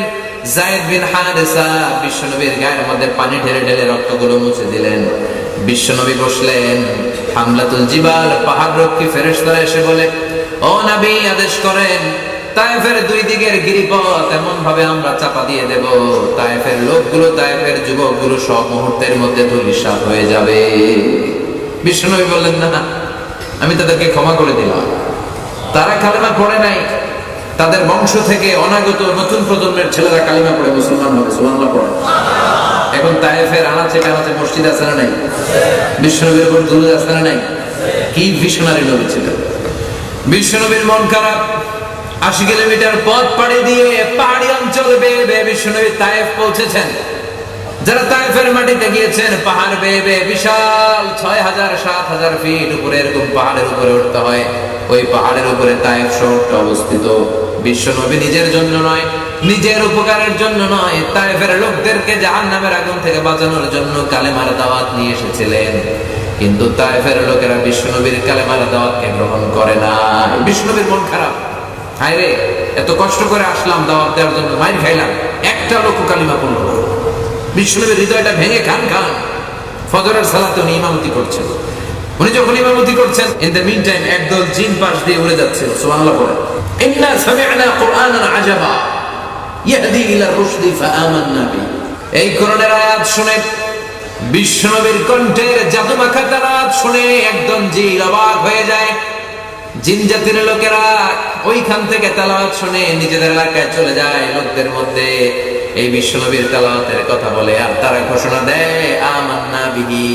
[SPEAKER 1] যায়েদ বিন হারেসা বিশ্বনবীর গায়ের মধ্যে পানি ঢেলে ঢেলে রক্তগুলো মুছে দিলেন। বিশ্বনবী বসলেন। হামলাতুল জিবাল, পাহাড় রক্ষী ফেরেশতারা এসে বলে, ও নবী আদেশ করেন, তায়েফের দুই দিকের গিরিপথ এমন ভাবে আমরা চাপা দিয়ে দেব, তায়েফের লোকগুলো, তায়েফের যুবকগুলো সব মুহূর্তের মধ্যে ধূলিসাৎ হয়ে যাবে। বিশ্বনবী বললেন, না না, আমি তাদেরকে ক্ষমা করে দিলাম। তারা কালেমা পড়ে নাই, তাদের বংশ থেকে অনাগত নতুন প্রজন্মের ছেলেরা কালেমা পড়ে মুসলমান হবে। সুবহানাল্লাহ পড়ে। এখন তায়েফের আনাচে কানাচে মসজিদ আছে না নাই? বিশ্বনবীর উপর দুরূদ আছে না নাই? কি ভিশনারি নবী ছিলেন। বিশ্বনবীর মন খারাপ। 80 কিলোমিটার পথ পাড়ি দিয়ে পাহাড়ি অঞ্চল বেয়ে বেয়ে বিশ্বনবী তায়েফ পৌঁছেছেন। যারা তায়েফের মাটিতে গিয়েছেন, পাহাড় বেয়ে বেয়ে বিশাল 6000-7000 ফিট উপরে এরকম পাহাড়ের উপরে উঠতে হয়। ওই পাহাড়ের উপরে তায়েফ শহরটা অবস্থিত। বিশ্বনবী নিজের জন্য নয়, নিজের উপকারের জন্য নয়, তায়েফের লোকদেরকে জাহান্নামের আগুন থেকে বাঁচানোর জন্য কালেমার দাওয়াত নিয়ে এসেছিলেন। কিন্তু তায়েফের লোকেরা বিশ্বনবীর কালেমার দাওয়াতকে গ্রহণ করে না। বিশ্বনবীর মন খারাপ। হায় রে, এত কষ্ট করে আসলাম দাওয়াত দেওয়ার জন্য, মাইর খাইলাম, একটা লোক কালিমা পড়ল না। বিশ্বনবীর হৃদয়টা ভেঙে খান খান। ফজরের সালাতে উনি ইমামতি করছেন। উনি যখন ইমামতি করছেন, ইন দ্য মিন টাইম একদল জিন পাশ দিয়ে উড়ে যাচ্ছে। সুবহানাল্লাহ পড়ে। ইন্না সামি'না কুরআনান আজাবা ইয়াহদি ইলা রুশদি ফাআমান্না বি। এই কোরআনের আয়াত শুনে, বিশ্বনবীর কণ্ঠের জাদুমাখা তারাত শুনে একদম জিন অবাক হয়ে যায়। জিন জাতির লোকেরা ওইখান থেকে তেলাওয়াত শুনে নিজেদের এলাকায় চলে যায়, লোকদের মধ্যে এই বিশ্বনবীর তেলাওয়াতের কথা বলে, আর তারা ঘোষণা দেয় আমান্না বিহি।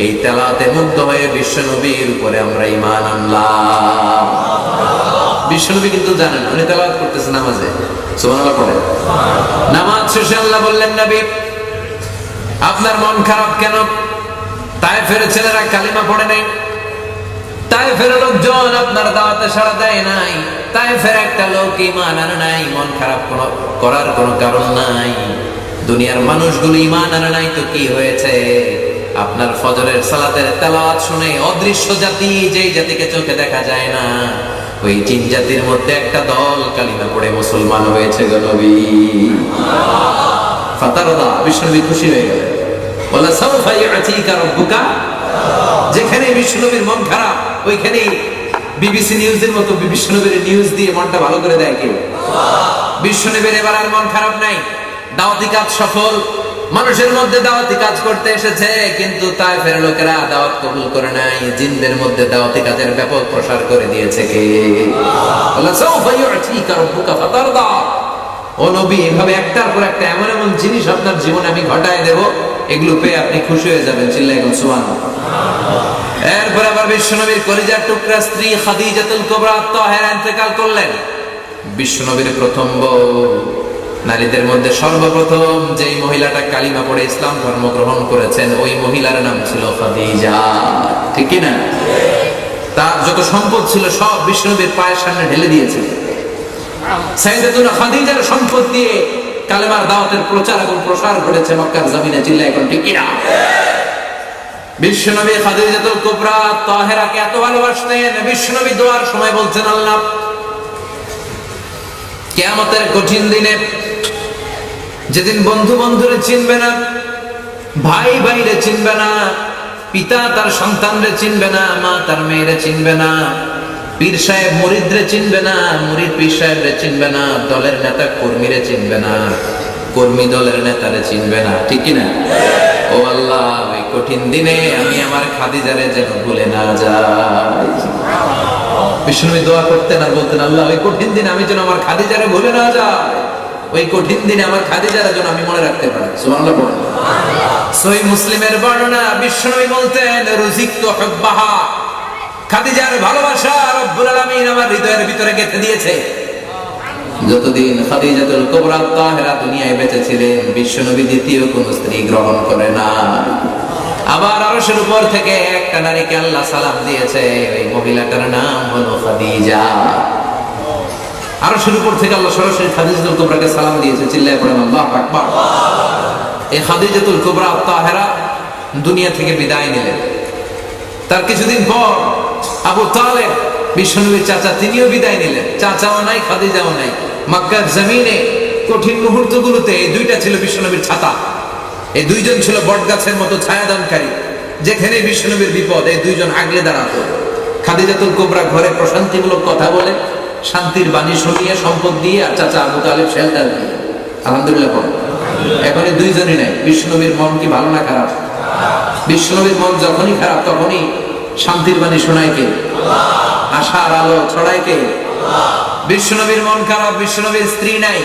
[SPEAKER 1] এই তেলাওয়াতে মুগ্ধ হয়ে বিশ্বনবীর উপরে আমরা ঈমান আনলাম। বিশ্বনবী কিন্তু জানেন উনি তেলাওয়াত করতেছেন নামাজে। সুবহানাল্লাহ পড়েন। নামাজ শেষে আল্লাহ বললেন, নবী আপনার মন খারাপ কেন? তায়েফের ছেলেরা কালিমা পড়ে নাই, তায়েফের লোকজন আপনার দাওয়াতে সাড়া দেয় নাই, তায়েফের একটা লোক ঈমান আনে নাই, মন খারাপ করার কোনো কারণ নাই। দুনিয়ার মানুষগুলো ঈমান আনে নাই তো কি হয়েছে? আপনার ফজরের সালাতের তেলাওয়াত শুনে অদৃশ্য জাতি, যেই জাতিকে চোখে দেখা যায় না, ওই জিন জাতির মধ্যে একটা দল কালিমা পড়ে মুসলমান হয়েছে গো নবী। ফাতারদা, বিশ্বনবী খুশি হয়ে গেলেন। ওয়ালা সাউফা ইউতিকা রাব্বুকা, যেখানে বিশ্বনবীর মন খারাপ ওইখানে বিবিসি নিউজের মতো বিশ্বনবীর নিউজ দিয়ে মনটা ভালো করে দেয় কেউ? বিশ্বনবীর এবার আর মন খারাপ নাই, দাওয়াতি কাজ সফল, মানুষের মধ্যে দাওয়াতি কাজ করতে এসেছে, কিন্তু তায়েফের লোকেরা দাওয়াত কবুল করে নাই। জিনদের মধ্যে দাওয়াতি কাজের ব্যাপক প্রসার করে দিয়েছে কে? আল্লাহ সাউফা ইউতিকা রাব্বুকা ফাতারদা। ও নবী, এভাবে একটার পর একটা এমন এমন জিনিস আপনার জীবনে আমি ঘটায় দেব, এগুলো পেয়ে আপনি খুশি হয়ে যাবেন। চিল্লায় এখন সুবহানাল্লাহ। এরপর আবার বিশ্বনবীর কলিজার টুকরা স্ত্রী খাদিজাতুল কুবরা তাহেরা ইন্তেকাল করলেন। বিশ্বনবীর প্রথম বউ, নারীদের মধ্যে সর্বপ্রথম যেই মহিলাটা কালিমা পড়ে ইসলাম ধর্ম গ্রহণ করেছেন, ওই মহিলার নাম ছিল খাদিজা। ঠিক কি না? তার যত সম্পদ ছিল সব বিশ্বনবীর পায়ের সামনে ঢেলে দিয়েছে। সাইয়েদাতুনা খাদিজার সম্পদ দিয়ে কালেমার দাওয়াতের প্রচার এবং প্রসার ঘটেছে মক্কার জমিনে। চিল্লায় এখন ঠিক কি না? বিশ্বনবী খাদিজাতুল কুবরা তাহেরাকে এত ভালোবাসতেন, বিশ্বনবী দোয়ার সময় বলছেন, আল্লাহ কিয়ামতের কঠিন দিনে, যেদিন বন্ধু বন্ধুরে চিনবে না, ভাই ভাইরে চিনবে না, পিতা তার সন্তানরে চিনবে না, মা তার মেয়েরে চিনবে না, পীর সাহেব মুরিদরে চিনবে না, মুরিদ পীর সাহেবরে চিনবে না, দলের নেতা কর্মীরে চিনবে না, কর্মী দলের নেতারে চিনবে না। ঠিক কি না? ও আল্লাহ, ওই কঠিন দিনে আমি আমার খাদিজারে যেন ভুলে না যাই। বিষ্ণু দোয়া করতেন আর বলতেন, আল্লাহ ওই কঠিন দিনে আমি যেন আমার খাদিজারে ভুলে না যাই, ওই কঠিন দিনে আমার খাদিজারে যেন আমি মনে রাখতে পারি। সুবহানাল্লাহ বলেন। সহিহ মুসলিমের বর্ণনা, বিশ্বনবী বলতেন, রুজিকতু হুব্বাহা, খাদিজার ভালোবাসা রব্বুল আলামিন আমার হৃদয়ের ভিতরে গেঁথে দিয়েছে। যতদিন খাদিজাতুল কুবরা তাহেরা দুনিয়ায় বেঁচে ছিলেন, বিশ্বনবী দ্বিতীয় কোন স্ত্রী গ্রহণ করে না। আবার আরশের উপর থেকে একটা নারীকে আল্লাহ সালাম দিয়েছে, এই মহিলাটার নাম হলো খাদিজা। আরশের উপর থেকে আল্লাহ সরাসরি খাদিজাতুল কুবরাকে সালাম দিয়েছে। চিল্লায় পড়েন আল্লাহু আকবার। এই খাদিজাতুল কুবরা তাহেরা দুনিয়া থেকে বিদায় নিলেন। তার কিছুদিন পর আবু তালেব, বিশ্বনবীর চাচা, তিনিও বিদায় নিলেন। চাচাও নাই, খাদিজাও নাই। মক্কার জমিনে কঠিন মুহূর্তগুলোতে এই দুইটা ছিল বিশ্বনবীর ছাতা। এই দুইজন ছিল বটগাছের মতো ছায়াদানকারী। যেখানে বিশ্বনবীর বিপদ, এই দুইজন আগলে দাঁড়াতো। খাদিজাতুল কুবরা ঘরে প্রশান্তিমূলক কথা বলে, শান্তির বাণী শুনিয়ে, সম্পদ দিয়ে, আর চাচা আবু তালেব শেল্টার দিয়ে। আলহামদুলিল্লাহ বলেন। এখন এই দুইজনই নাই। বিশ্বনবীর মন কি ভালো না খারাপ? বিশ্বনবীর মন যখনই খারাপ, তখনই শান্তির বাণী শোনায় কে? আশার আলো ছড়ায় কে? বিশ্বনবীর মন খারাপ, বিশ্বনবীর স্ত্রী নাই,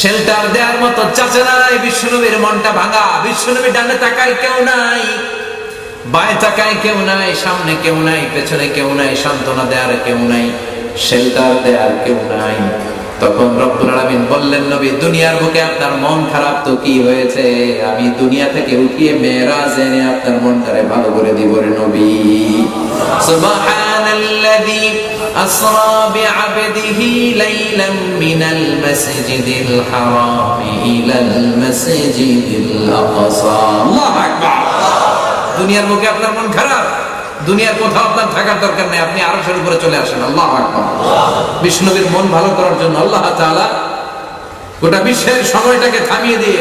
[SPEAKER 1] শেল্টার দেওয়ার মতো চাচা নাই, বিশ্বনবীর মনটা ভাঙা। বিশ্বনবী ডানে তাকায় কেউ নাই, বায়ে তাকায় কেউ নাই, সামনে কেউ নাই, পেছনে কেউ নাই, সান্ত্বনা দেওয়ার কেউ নাই, শেল্টার দেওয়ার কেউ নাই। তখন রব্বুল আলামিন বললেন, নবী, দুনিয়ার বুকে আপনার মন খারাপ তো কি হয়েছে, আমি দুনিয়া থেকে উঠিয়ে মেরাজ এনে আপনার মনটারে ভালো করে দিব রে নবী। সুবহানাল্লাযী আসরা বিআবদিহি লাইলাম মিনাল মাসজিদিল হারাম ইলাল মাসজিদিল আকসা। আল্লাহু আকবার। দুনিয়ার বুকে আপনার মন খারাপ, দুনিয়ার কোথাও আপনার থাকার দরকার নেই, আপনি আরশের উপরে চলে আসেন। আল্লাহু আকবার। বিষ্ণুবীর মন ভালো করার জন্য আল্লাহ তাআলা গোটা বিশ্বের সময়টাকে থামিয়ে দিয়ে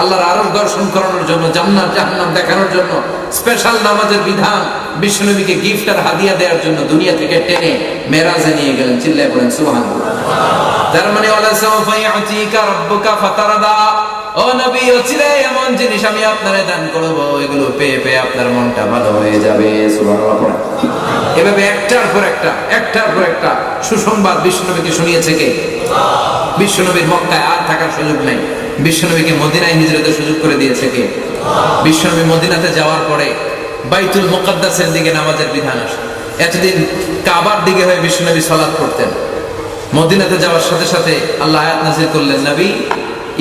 [SPEAKER 1] আল্লাহর আরশ দর্শন করানোর জন্য, জান্নাত জাহান্নাম দেখানোর জন্য স্পেশাল নামাজের বিধান, বিষ্ণুবীকে গিফট আর হাদিয়া দেওয়ার জন্য দুনিয়া থেকে টেনে মেরাজে নিয়ে গেলেন। চিল্লায় পড়েন সুবহানাল্লাহ। তার মানে ওয়ালা সাউফা ইউতিকা রাব্বুকা ফাতারদা, ও নবী, অচিরে এমন জিনিস আমি আপনারে দান করব, এগুলো পেয়ে পেয়ে আপনার মনটা ভালো হয়ে যাবে। সুবহানাল্লাহ। এভাবে একটার পর একটা সুসংবাদ বিশ্বনবীকে শুনিয়েছে কে? বিশ্বনবীর মক্কায় আর থাকার সুযোগ নাই, বিশ্বনবীকে মদিনায় হিজরতের সুযোগ করে দিয়েছে কে? বিশ্বনবী মদিনাতে যাওয়ার পরে বাইতুল মুকাদ্দাসের দিকে নামাজের বিধান আসে। এতদিন কাবার দিকে হয়ে বিশ্বনবী সালাত করতেন। মদিনাতে যাওয়ার সাথে সাথে আল্লাহ আয়াত নাযিল করলেন, নবী,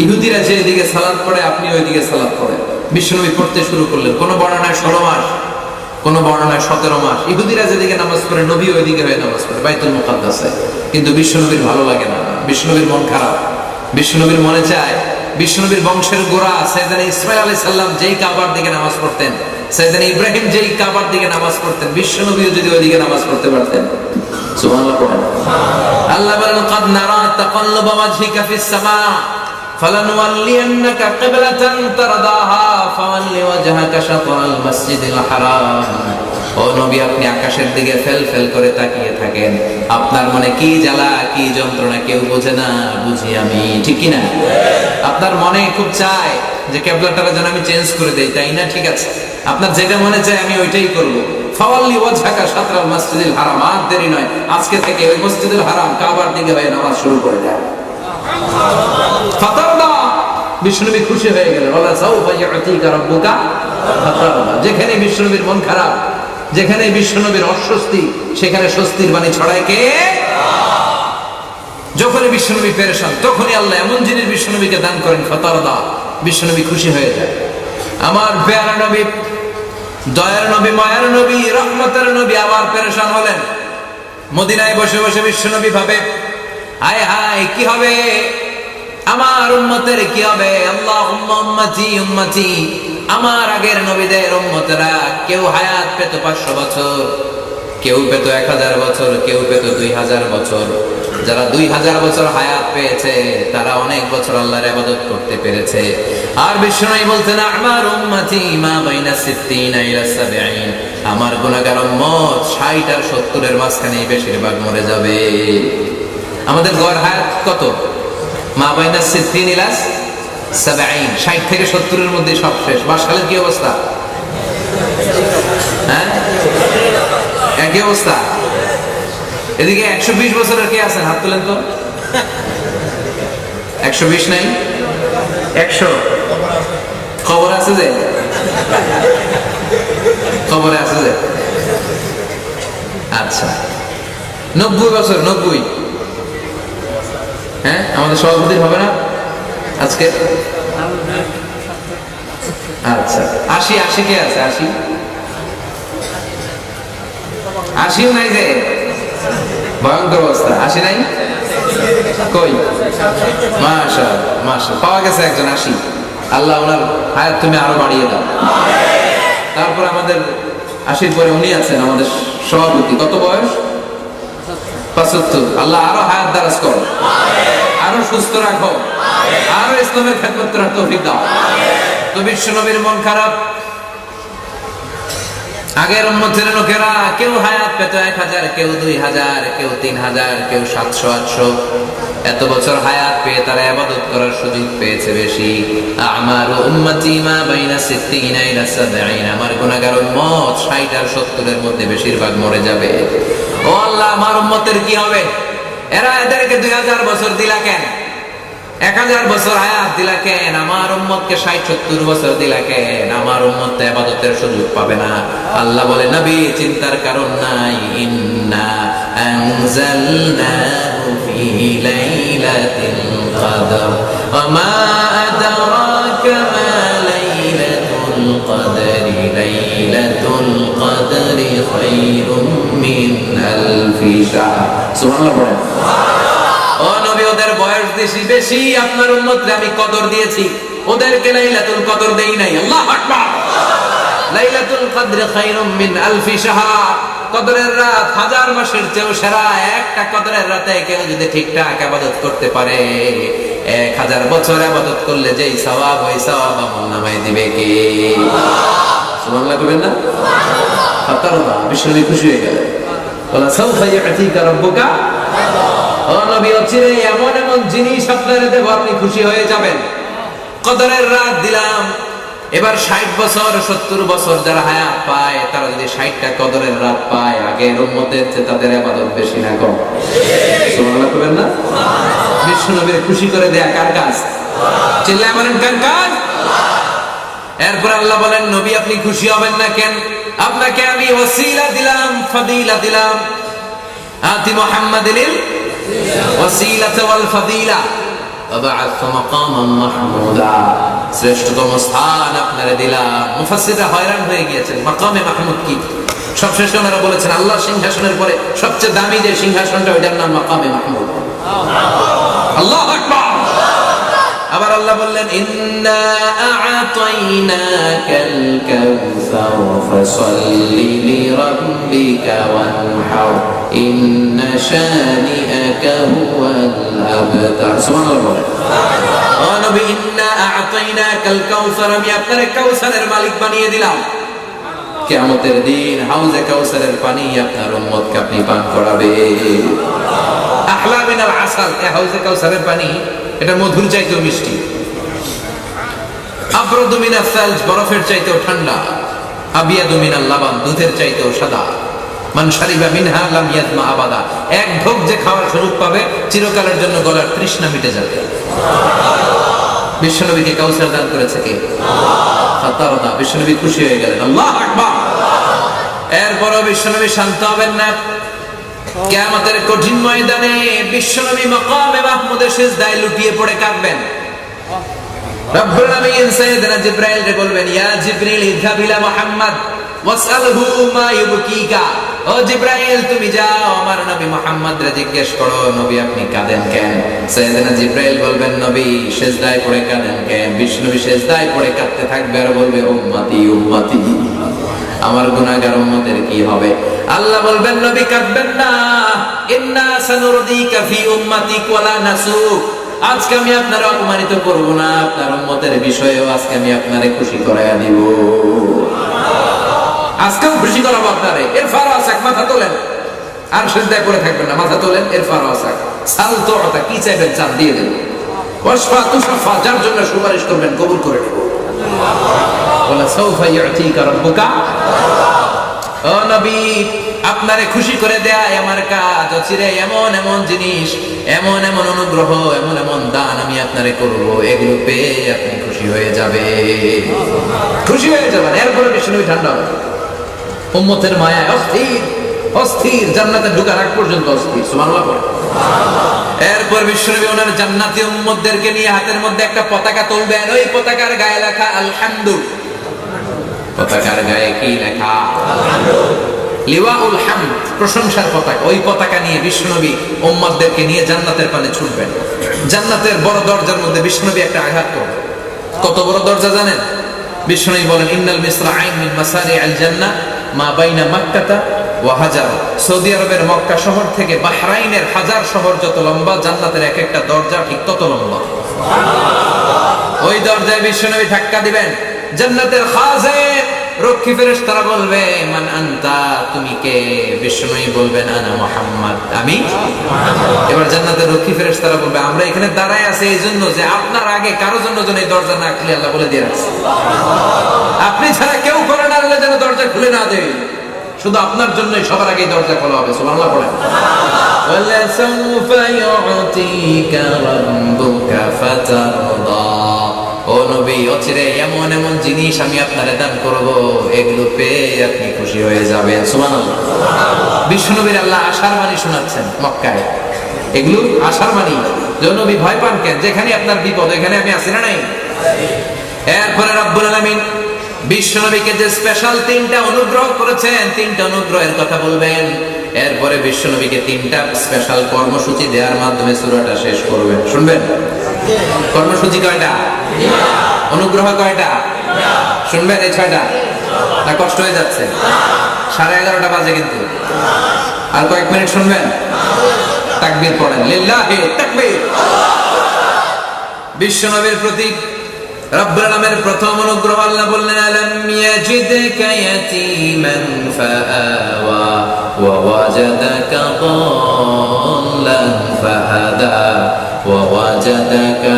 [SPEAKER 1] ইহুদিরা যে এদিকে সালাত পড়ে আপনি ওইদিকে সালাত পড়েন। বিশ্বনবী পড়তে শুরু করলেন। কোন বর্ণনায় 16 মাস, কোন বর্ণনায় 17 মাস। ইহুদিরা যেদিকে নামাজ পড়ে, নবী ওইদিকে হয়ে নামাজ পড়ে বাইতুল মুকাদ্দাসে। কিন্তু বিশ্বনবীর ভালো লাগে না, বিশ্বনবীর মন খারাপ। বিশ্বনবীর মনে চায় বিশ্বনবীর বংশের গোড়া সাইয়েদনা ইসমাঈল আলাইহিস সালাম যেই কাবার দিকে নামাজ পড়তেন, সাইয়েদনা ইব্রাহিম যেই কাবার দিকে নামাজ পড়তেন, বিশ্বনবীও যদি ওই দিকে নামাজ পড়তে পারতেন। সুবহানাল্লাহ পড়েন। আল্লাহ বলেন ক্বাদ নারা তাকাল্লুবা ওয়াজহিকা ফিস সামা ফালানুওয়াল্লিয়ান্নাকা কিবলাতান তারদাহা ফাওয়াল্লি ওয়াজহাকা শাতরাল মাসজিদিল হারাম। ও নবী, আপনি আকাশের দিকে ফেল ফেল করে তাকিয়ে থাকেন, আপনার মনে কি জ্বালা কি যন্ত্রণা কেউ বোঝে না, বুঝি আমি, ঠিক কি না? আপনার মনে খুব চায় যে কিবলাটাকে যেন আমি চেঞ্জ করে দেই, তাই না? ঠিক আছে, আপনার যেটা মনে চায় আমি ওইটাই করব। ফাওয়াল্লি ওয়াজহাকা শাতরাল মাসজিদিল হারাম, আর দেরি নয়, আজকে থেকে ওই মসজিদুল হারাম কাবার দিকে হয়ে নামাজ শুরু করে দেয়। ফাতারদা, বিশ্বনবী খুশি হয়ে গেলেন। ওয়ালা সাউফা ইউতিকা রাব্বুকা ফাতারদা। যেখানে বিশ্বনবীর মন খারাপ, যেখানে বিশ্বনবীর অস্বস্তি, সেখানে স্বস্তির বাণী ছড়ায় কে? যখনই বিশ্বনবী পেরেশান, তখনই আল্লাহ এমন জিনিস বিশ্বনবীকে দান করেন, ফাতারদা, বিশ্বনবী খুশি হয়ে যায়। আমার প্যারা নবী, দয়ার নবী, মায়ার নবী, রহমতের নবী আবার পেরেশান হলেন। মদিনায় বসে বসে বিশ্বনবী ভাবে, হায় হায় কি হবে আমার উম্মতের, কি হবে? আল্লাহুম্মা উম্মতি উম্মতি, আমার আগের নবীদের উম্মতেরা কেউ হায়াত পেত 500 বছর, কেউ পেত 1000 বছর, কেউ পেত 2000 বছর। যারা 2000 বছর হায়াত পেয়েছে তারা অনেক বছর আল্লাহর ইবাদত করতে পেরেছে। আর বিশ্বনবী বলতেন, আমার উম্মতি মা বাইনা 60 ইলা 70, আমার গুনাহগার উম্মত 60 আর 70 এর মাঝখানে বেশিরভাগ মরে যাবে। আমাদের গড় হায়াত কত? মা বাইনা 60 ইলা 70, 60 থেকে 70 এর মধ্যে সব শেষ। বাসখালীর কি অবস্থা? হ্যাঁ, একই অবস্থা। এদিকে 120 বছরের কে আছেন? হাত তুলেন তো। 120 নাই, 100 খবর আছে যে, খবরে আছে যে। আচ্ছা, 90 বছর, 90। হ্যাঁ, আমাদের সভাপতির হবে না আজকে? আচ্ছা, 80 কে আছে? 80 নাই যে, ভয়ঙ্কর অবস্থা। 80 নাই কই? মাশাআল্লাহ, মাশাআল্লাহ, পাওয়া গেছে একজন 80। আল্লাহ ওনার হায়াত তুমি আরো বাড়িয়ে দাও। তারপর আমাদের 80 পরে উনি আছেন আমাদের সভাপতি, কত বয়স? 75। আল্লাহ আরো হায়াত দারাজ করো, আরো সুস্থ রাখো, আরো ইসলামের খেদমত করার তৌফিক দাও। তো বিশ্বনবীর মন খারাপ। আগের উম্মতের লোকেরা কেউ হায়াত পেত 1000, কেউ 2000, কেউ 3000, কেউ 700 800। এত বছর হায়াত পেয়ে তারা ইবাদত করার সুযোগ পেয়েছে বেশি। আমার উম্মতি মা বাইনা 60 ইলা 70, আমার গুনাহগার উম্মত 60 আর 70 এর মধ্যে বেশিরভাগ মরে যাবে। ও আল্লাহ, আমার উম্মতের কি হবে? এদেরকে 2000 বছর দিলা কেন? 1000 বছর হায়াত দিলা কেন? আমার উম্মতকে 60-70 বছর দিলা কেন? আমার উম্মত তো ইবাদতের সুযোগ পাবে না। আল্লাহ বলে, নবী চিন্তার কারণ নাই। ইন্না আনজালনাহু ফি লাইলাতিল কদর ওয়া মা আদরাকা মা লাইলাতুল কদরি, লাইলাতুল কদরি খায়রুম মিন আলফি শাহর। সুবহানাল্লাহ। ও নবী, ওদের বয়স বেশি বেশি, আপনার উম্মতকে আমি কদর দিয়েছি, ওদেরকে লাইলাতুল কদর দেই নাই। আল্লাহু আকবার। লাইলাতুল কদর খায়রুম মিন আলফি শাহর, কদরের রাত 1000 মাসের চেয়েও সেরা। একটা কদরের রাতে কেউ যদি ঠিকঠাক ইবাদত করতে পারে, 1000 বছর ইবাদত করলে যেই সওয়াব, ওই সওয়াব আমলনামায় দিবে কে? সুবহানাল্লাহ বলবেন না? ফাতারদা, বিশ্বনবী খুশি হয়ে গেলেন। ওয়ালা সাউফা ইউতিকা রাব্বুকা। ও নবী, অচিরে এমন এমন জিনিস আপনারা দেব, আপনি খুশি হয়ে যাবেন। কদরের রাত দিলাম। এবার 60 বছর 70 বছর যারা হায়াত পায়, তারা যদি 60টা কদরের রাত পায়, আগের উম্মতের চেয়ে তাদের ইবাদত বেশি না কম? সুবহানাল্লাহ বলবেন না? বিশ্বনবীর খুশি করে দেয়া কার কাজ? চিল্লায় বলেন, কার কাজ? এরপর আল্লাহ বলেন, নবী আপনি খুশি হবেন না কেন? আপনাকে আমি ওসিলা দিলাম, ফাদিলা দিলাম। আতি মুহাম্মাদিল ওয়াসিলাতা ওয়াল ফাদিলা ওয়াবআথু মাকামান মাহমুদা, শ্রেষ্ঠতম স্থান আপনারে দিলাম। মুফাসসিররা হয়রান হয়ে গিয়েছেন, মাকামে মাহমুদ কি? সবশেষে ওনারা বলেছেন আল্লাহর সিংহাসনের পরে সবচেয়ে দামি যে সিংহাসনটা, ওইটার নাম মাকামে মাহমুদ। আল্লাহু আকবার। আবার আল্লাহ বললেন ইন্না আ'তাইনাকাল কাউসার ফাসাল্লি লিরাব্বিকা ওয়ানহার ইন্না শানিআকা হুয়াল আবতার। সুবহানাল্লাহ। ও নবী, ইন্না আ'তাইনাকাল কাউসার, আমি আপনারে কাউসারের মালিক বানিয়ে দিলাম। কিয়ামতের দিন হাউজে কাউসারের পানি আপনার উম্মতকে আপনি পান করাবে। আহলা মিনাল আসাল, এই হাউজে কাউসারের পানি এটা মধুর চাইতেও মিষ্টি। আবরাদু মিনাস সালজ, বরফের চাইতেও ঠান্ডা। আবিয়াদু মিনাল লাবান, দুধের চাইতেও সাদা। মান শারিবা মিনহা লাম ইয়াজমা আবাদা, এক ঢোক যে খাওয়ার সুযোগ পাবে চিরকালের জন্য গলার তৃষ্ণা মিটে যাবে। বিশ্বনবীকে কাউসার দান করেছে কে? ফাতারদা, বিশ্বনবী খুশি হয়ে গেলেন। আল্লাহু আকবার। এরপরও বিশ্বনবী শান্ত হবেন না। কিয়ামতের কঠিন ময়দানে বিশ্বনবী মাকামে মাহমুদে সিজদায় লুটিয়ে পড়ে কাঁদবেন। রব্বুল আলামিন সাইয়েদনা জিবরাইল বলবেন, ইয়া জিবরিল ইযহাব ইলা মুহাম্মদ ওয়াসআলহু মা ইউবকিকা। ও জিবরাইল, তুমি যাও আমার নবী মুহাম্মদরে জিজ্ঞেস করো, নবী আপনি কাঁদেন কেন? সাইয়েদনা জিবরাইল বলবেন, নবী সিজদায় পড়ে কাঁদেন কেন? বিশ্বনবী সিজদায় পড়ে কাঁদতে থাকবে আর বলবে, উম্মতি উম্মতি, আমার গুনাহগার উম্মতের কি হবে? আল্লাহ বলবেন, নবী কাঁদবেন না, ইন্না সানুরদিকা ফি উম্মাতিক ওয়ালা নাসুক। আজকে আমি আপনারে অপমানিত করব না, আপনার উম্মতের বিষয়েও আজকে আমি আপনারে খুশি করায়া দিব। আজকেও খুশি করাবো আপনারে। ইরফাউ রাসাক, মাথা তোলেন, আর সিজদায় পড়ে থাকবেন না, মাথা তোলেন। ইরফাউ রাসাক, সাল তু'তা, কি চাইবেন চান দিয়ে দেব। ওয়াশফা তুশফা, যার জন্য সুপারিশ করবেন কবুল করে নেব। ওয়ালা সাউফা ইউতিকা রাব্বুকা। ও নবী, আপনারে খুশি করে দেয় আমার কাজ। অচিরে এমন এমন জিনিস, এমন এমন অনুগ্রহ, এমন এমন দান আমি আপনারে করব, এগুলো পেয়ে আপনি খুশি হয়ে যাবে, খুশি হয়ে যাবেন। এরপরে বিশ্বনবী ঠান্ডা হবে, উম্মতের মায়ায় অস্থির অস্থির, জান্নাতে ঢোকার আগ পর্যন্ত অস্থির। সুবহানাল্লাহ। এরপর বিশ্বনবী ওনার জান্নাতি উম্মতদেরকে নিয়ে হাতের মধ্যে একটা পতাকা তুলবেন। ওই পতাকার গায়ে লেখা আলহামদু। পতাকার গায়ে কি লেখা? লিওয়াউল হামদ, প্রশংসার পতাকা। ওই পতাকা নিয়ে বিশ্বনবী উম্মতদেরকে নিয়ে জান্নাতের পানে ছুটবেন। জান্নাতের বড় দরজার মধ্যে বিশ্বনবী একটা আঘাত করবেন। কত বড় দরজা জানেন? বিশ্বনবী বলেন, ইন্নাল মিসরাআইন মিন মাসারিআল জান্নাহ মা বাইনা মাক্কাতা ওয়া হাজার। সৌদি আরবের মক্কা শহর থেকে বাহরাইনের হাজার শহর যত লম্বা, জান্নাতের এক একটা দরজা ঠিক তত লম্বা। ওই দরজায় বিশ্বনবী ধাক্কা দিবেন। জান্নাতের খাজেন, রক্ষী ফেরেশতারা বলবে, মান আনতা, তুমি কে? বিশ্বনবী বলবেন, আনা মুহাম্মদ, আমি। এবার জান্নাতের রক্ষী ফেরেশতারা বলবে, আমরা এখানে দাঁড়ায় আছি এই জন্য যে আপনার আগে কারো জন্য যেন এই দরজা না খুলে আল্লাহ বলে দিয়ে রাখছে। আপনি ছাড়া কেউ করে না, আল্লাহ যেন দরজা খুলে না দেয়, শুধু আপনার জন্যই সবার আগে দরজা খোলা হবে। সুবহানাল্লাহ পড়েন। ওয়ালা সাউফা ইউতিকা রাব্বুকা ফাতারদা। ও নবী, অচিরে এমন এমন জিনিস আমি আপনারে দান করব, এগুলো পেয়ে আপনি খুশি হয়ে যাবেন। সুবহানাল্লাহ। বিশ্বনবীর আল্লাহ আশার বাণী শোনাচ্ছেন মক্কায়। এগুলো আশার বাণী। যে নবী ভয় পান কেন? যেখানে আপনার বিপদ, এখানে আমি আছি না নাই? এরপরে রব্বুল আলামিন বিশ্বনবীকে যে স্পেশাল তিনটা অনুগ্রহ করেছেন, তিনটা অনুগ্রহের কথা বলবেন। এরপরে বিশ্বনবীকে তিনটা স্পেশাল কর্মসূচি দেওয়ার মাধ্যমে সূরাটা শেষ করবেন। শুনবেন? কর্মসূচি কয়টা? অনুগ্রহ কয়টা? শুনবেন এই ছয়টা? না কষ্ট হয়ে যাচ্ছে? 11:30 বাজে কিন্তু। আর কয়েক মিনিট শুনবেন? তাকবীর পড়েন, লিল্লাহি তাকবীর। বিশ্বনবীর প্রতি রব্বুল আলামিনের প্রথম অনুগ্রহ, আল্লাহ বললেন, আলাম ইয়াজিদকা ইয়াতীমান ফাআওয়া ওয়া ওয়াজাদাকা দাল্লান ফাহাদা ওয়া ওয়াজাদাকা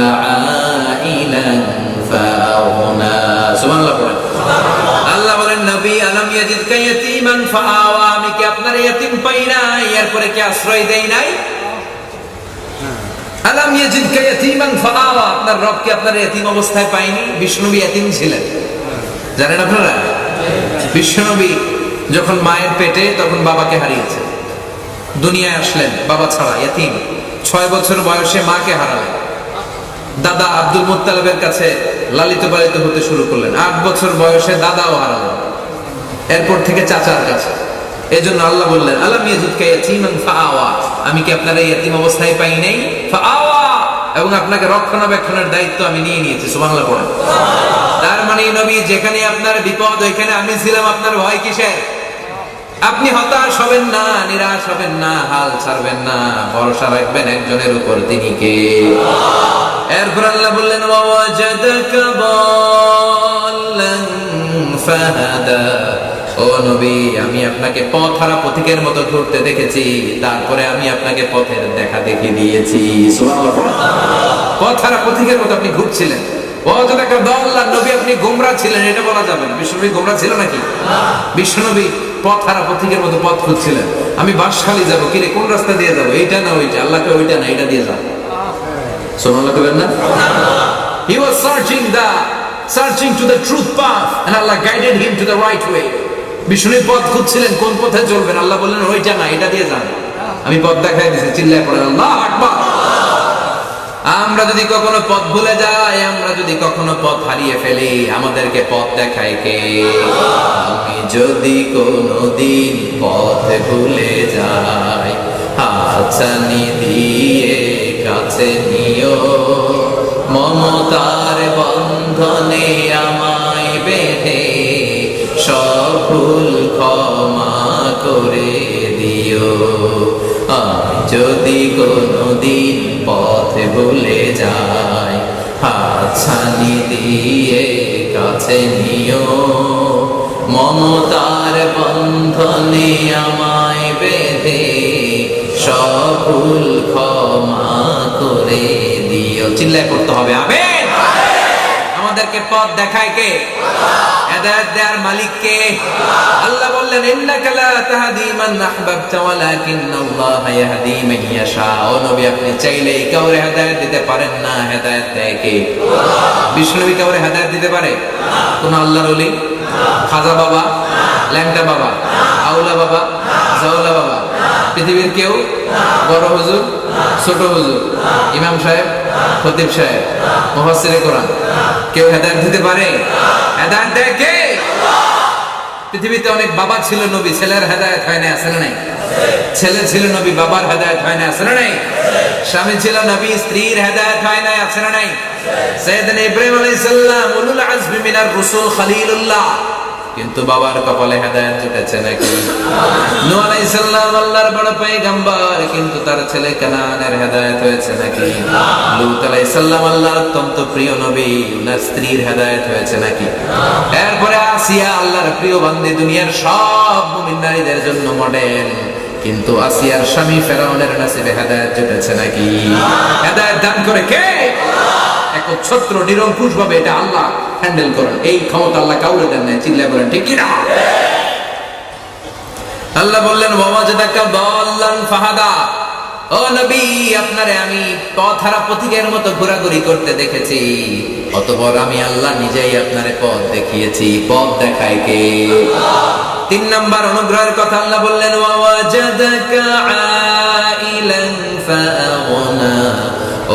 [SPEAKER 1] আইলান ফাআগনা। সুবহানাল্লাহ পড়েন। আল্লাহ বলেন, নবী, আলাম ইয়াজিদকা ইয়াতীমান ফাআওয়া, আমি কি আপনার ইয়তীম পাই নাই, এরপরে কি আশ্রয় দেই নাই? আলাম ইয়াজিদকা ইয়াতীমান ফাআওয়া, আপনার রব কি আপনার ইয়তীম অবস্থায় পায়নি? বিশ্বনবী ইয়তীম ছিলেন, জানেন আপনারা? বিশ্বনবী যখন মায়ের পেটে, তখন বাবাকে হারিয়েছে। দুনিয়ায় আসলেন বাবা ছাড়া, ইয়তীম। 6 বছর বয়সে মাকে হারালেন। দাদা আব্দুল মুত্তালিবের কাছে লালিত পালিত হতে শুরু করলেন। 8 বছর বয়সে দাদাও হারালেন। এরপর থেকে চাচার কাছে। এজন্য আল্লাহ বললেন, আলাম ইয়াজিদকা ইয়াতীমান ফাআওয়া, আমি কি আপনার এই ইয়তীম অবস্থায় পাই নাই? ফাআওয়া, এবং আপনাকে রক্ষণাবেক্ষণের দায়িত্ব আমি নিয়ে নিয়েছি। সুবহানাল্লাহ পড়েন। তার মানে নবী, যেখানে আপনার বিপদ ওইখানে আমি ছিলাম, আপনার ভয় কিসের? আপনি হতাশ হবেন না, নিরাশ হবেন না, হাল ছাড়বেন না, ভরসা রাখবেন একজনের উপর, তিনি কে? এরপর আল্লাহ বললেন ওয়াজাদাকা দাল্লান ফাহাদা। ও নবী, আমি আপনাকে পথহারা পথিকের মতো ঘুরতে দেখেছি, তারপরে আমি আপনাকে পথের দেখা দেখিয়ে দিয়েছি। সুবহানাল্লাহ। পথহারা পথিকের মতো আপনি ঘুরছিলেন। ওয়াজাদাকা দাল্লান, নবী আপনি গোমরা ছিলেন, এটা বলা যাবে না। বিশ্বনবী গোমরা ছিল নাকি? বিশ্বনবী পথহারা পথিকের মতো পথ খুঁজছিলেন। আমি বাঁশখালী যাবো, কিরে কোন রাস্তা দিয়ে যাবো? এইটা না ওইটা? আল্লাহকে ওইটা না এটা দিয়ে যাবো। সুবহানাল্লাহ বলেন না? He was searching to the truth path and Allah guided him to the right way. বিষ্ণুর পথ খুঁজছিলেন, কোন পথে চলবেন? আল্লাহ বললেন ওইটা না এটা দিয়ে যান। আমি পথ দেখাই দিয়েছি। চিল্লায় পড়েন আল্লাহু আকবার। আমরা যদি কখনো পথ ভুলে যাই, আমরা যদি কখনো পথ হারিয়ে ফেলি, আমাদেরকে পথ দেখায় কে? আমি যদি কোনোদিন পথ ভুলে যাই, হাতছানি দিয়ে কাছে নিও, মমতার বন্ধনে আমায় বেঁধে সব ভুল ক্ষমা করে দিও। আমি যদি কোনোদিন পথ ভুলে যাই, হাতছানি দিয়ে কাছে নিও, মমতার বন্ধনে আমায় বেঁধে সব ভুল ক্ষমা করে দিও। চিল্লায় করতে হবে আমিন। আমাদেরকে পথ দেখায় কে? হেদায়েত দেওয়ার মালিক কে? আল্লাহ বললেন ইন্নাকা লা তাহদি মান আহবাবতা ওয়ালাকিন্নাল্লাহা ইয়াহদি মান ইয়াশা। ও নবী, আপনি চাইলেই কাউরে হেদায়েত দিতে পারেন না, হেদায়েত দেয় কে? বিষ্ণুনবী কাউরে হেদায়েত দিতে পারে? কোন আল্লাহর ওলি? খাজা বাবা, ল্যাংটা বাবা, আউলা বাবা, জাউলা বাবা, পৃথিবীর কেউ? বড় হুজুর, ছোট হুজুর, ইমাম সাহেব, খতিব সাহেব, মুফাসসিরে কোরআন, কেউ হেদায়েত দিতে পারে? হেদায়েত দেয় কে? পৃথিবীতে অনেক বাবা ছিল নবী, ছেলের হেদায়েত হয় না, আছে না নাই? ছেলে ছিল নবী, বাবার হেদায়েত হয় না, আছে না নাই? স্বামী ছিল নবী, স্ত্রীর হেদায়েত হয় না, আছে না নাই? সাইয়েদনা ইব্রাহিম আলাইহিস সালাম উলুল আজমি মিনার রাসূল খলিলুল্লাহ, কিন্তু বাবার কপালে হেদায়েত জুটেছে নাকি? নূহ আলাইহিস সালাম আল্লাহর বড় পয়গম্বর, কিন্তু তার ছেলে কানানের হেদায়েত হয়েছে নাকি? লূত আলাইহিস সালাম আল্লাহর অত্যন্ত প্রিয় নবী, ওনার স্ত্রীর হেদায়েত হয়েছে নাকি? এরপরে আসিয়া আল্লাহর প্রিয় বান্দি, দুনিয়ার সব মুমিন নারীদের জন্য মডেল, কিন্তু আসিয়ার স্বামী ফেরাউনের নসিবে হেদায়েত জুটেছে নাকি? হেদায়েত দান করে কে? একচ্ছত্র নিরঙ্কুশ ভাবে এটা আল্লাহ হ্যান্ডেল করেন। এই ক্ষমতা আল্লাহ কাউরে দেন না। চিল্লায় বলেন ঠিক কি না? আল্লাহ বললেন ওয়াজাদাকা দাল্লান ফাহাদা। ও নবী, আপনারে আমি পথহারা পথিকের মতো ঘোরাঘুরি করতে দেখেছি, অতঃপর আমি আল্লাহ নিজেই আপনারে পথ দেখিয়েছি। পথ দেখায় কে? 3 নাম্বার অনুগ্রহের কথা আল্লাহ বললেন ওয়াজাদাকা আইলান ফাআগনা।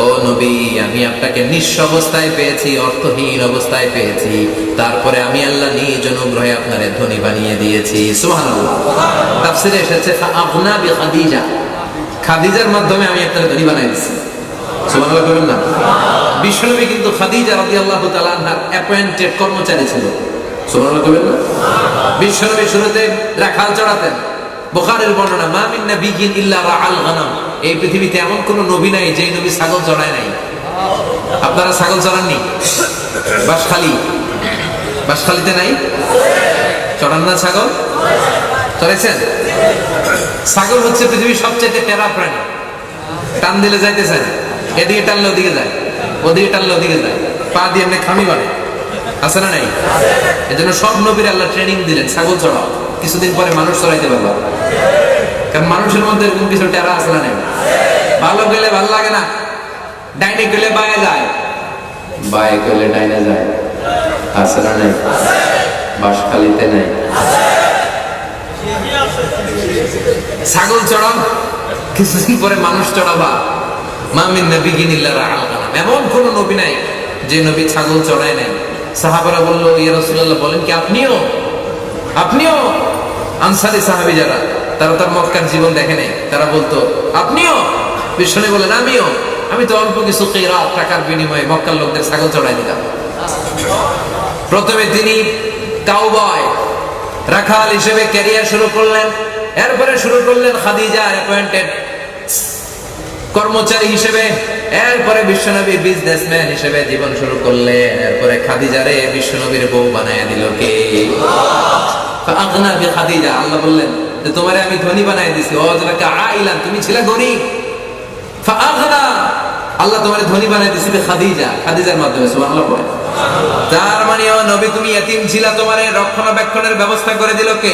[SPEAKER 1] ও নবী, আমি আপনাকে নিঃস্ব অবস্থায় পেয়েছি, অর্থহীন অবস্থায় পেয়েছি, তারপরে আমি আল্লাহ নিজ অনুগ্রহে আপনারে ধনী বানিয়ে দিয়েছি। সুবহানাল্লাহ। তাফসীরে এসেছে ফাআগনা বিখাদিজা, খাদিজার মাধ্যমে আমি আপনারে ধনী বানিয়ে দিয়েছি। সুবহানাল্লাহ বলেন না? বিশ্বনবী কিন্তু খাদিজা রাদিয়াল্লাহু তাআলা আনহার অ্যাপয়েন্টেড কর্মচারী ছিল। সুবহানাল্লাহ বলেন না? বিশ্বনবী শুরুতে রাখাল চড়াতেন। বুখারীর বর্ণনা, মা মিন নাবিয়্যিন ইল্লা রাআল গানাম। এই পৃথিবীতে এমন কোন নবী নাই যে নবী ছাগল চড়ায় নাই। আপনারা ছাগল চড়াননি? বাঁশখালীতে নাই? চড়ান না ছাগল? চড়াইছেন? ছাগল হচ্ছে পৃথিবীর সবচেয়ে টেরা প্রাণী। টান দিলে যাইতেছে না, এদিকে টানলে ওদিকে যায়, ওদিকে টানলে ওদিকে যায়, পা দিয়ে এমনি খামি বাড়ে, আছে না নাই? এজন্য সব নবীর আল্লাহ ট্রেনিং দিলেন ছাগল চড়াও। কিছুদিন পরে মানুষ চড়াইতে পারলো, কারণ মানুষের মধ্যে এরকম কিছু টেরা আছে না নাই? ভালো গেলে ভালো লাগে না, ডাইনে গেলে বায়ে যায়, বায়ে গেলে ডাইনে যায়, আছে না নাই? বাঁশখালীতে নাই। ছাগল চড়াও, কিছুদিন পরে মানুষ চড়াবা। মা মিন নাবিয়্যিন ইল্লা রাআল গানাম। এমন কোন নবী নাই যে নবী ছাগল চড়ায় নাই। সাহাবারা বলল, ইয়া রাসূলুল্লাহ, বলেন কি আপনিও? আনসারী সাহাবী যারা, তারা তার মক্কার জীবন দেখে নাই, তারা বলতো আপনিও? বিশ্বনবী বলেন আমিও। আমি তো অল্প কিছু কিরাত টাকার বিনিময়ে মক্কার লোকদের ছাগল চড়াই দিলাম। প্রথমে তিনি কাউবয় রাখাল হিসেবে ক্যারিয়ার শুরু করলেন, এরপরে শুরু করলেন খাদিজার অ্যাপয়েন্টেড কর্মচারী হিসেবে, এরপরে বিশ্বনবী বিজনেসম্যান হিসেবে জীবন শুরু করলেন, এরপরে খাদিজারে বিশ্বনবীর বউ বানায় দিল কে? ফাআগনা বিখাদিজা। আল্লাহ বললেন যে তোমারে আমি ধনী বানায় দিছি, ওয়াজলাকা আইলান, তুমি ছিলে গরীব। ফাআগনা, আল্লাহ তোমারে ধনী বানায় দিছি বিখাদিজা, খাদিজার মাধ্যমে। সুবহানাল্লাহ পড়ে। তার মানে ও নবী তুমি এতিম ছিলা, তোমারে রক্ষণাবেক্ষণের ব্যবস্থা করে দিল কে?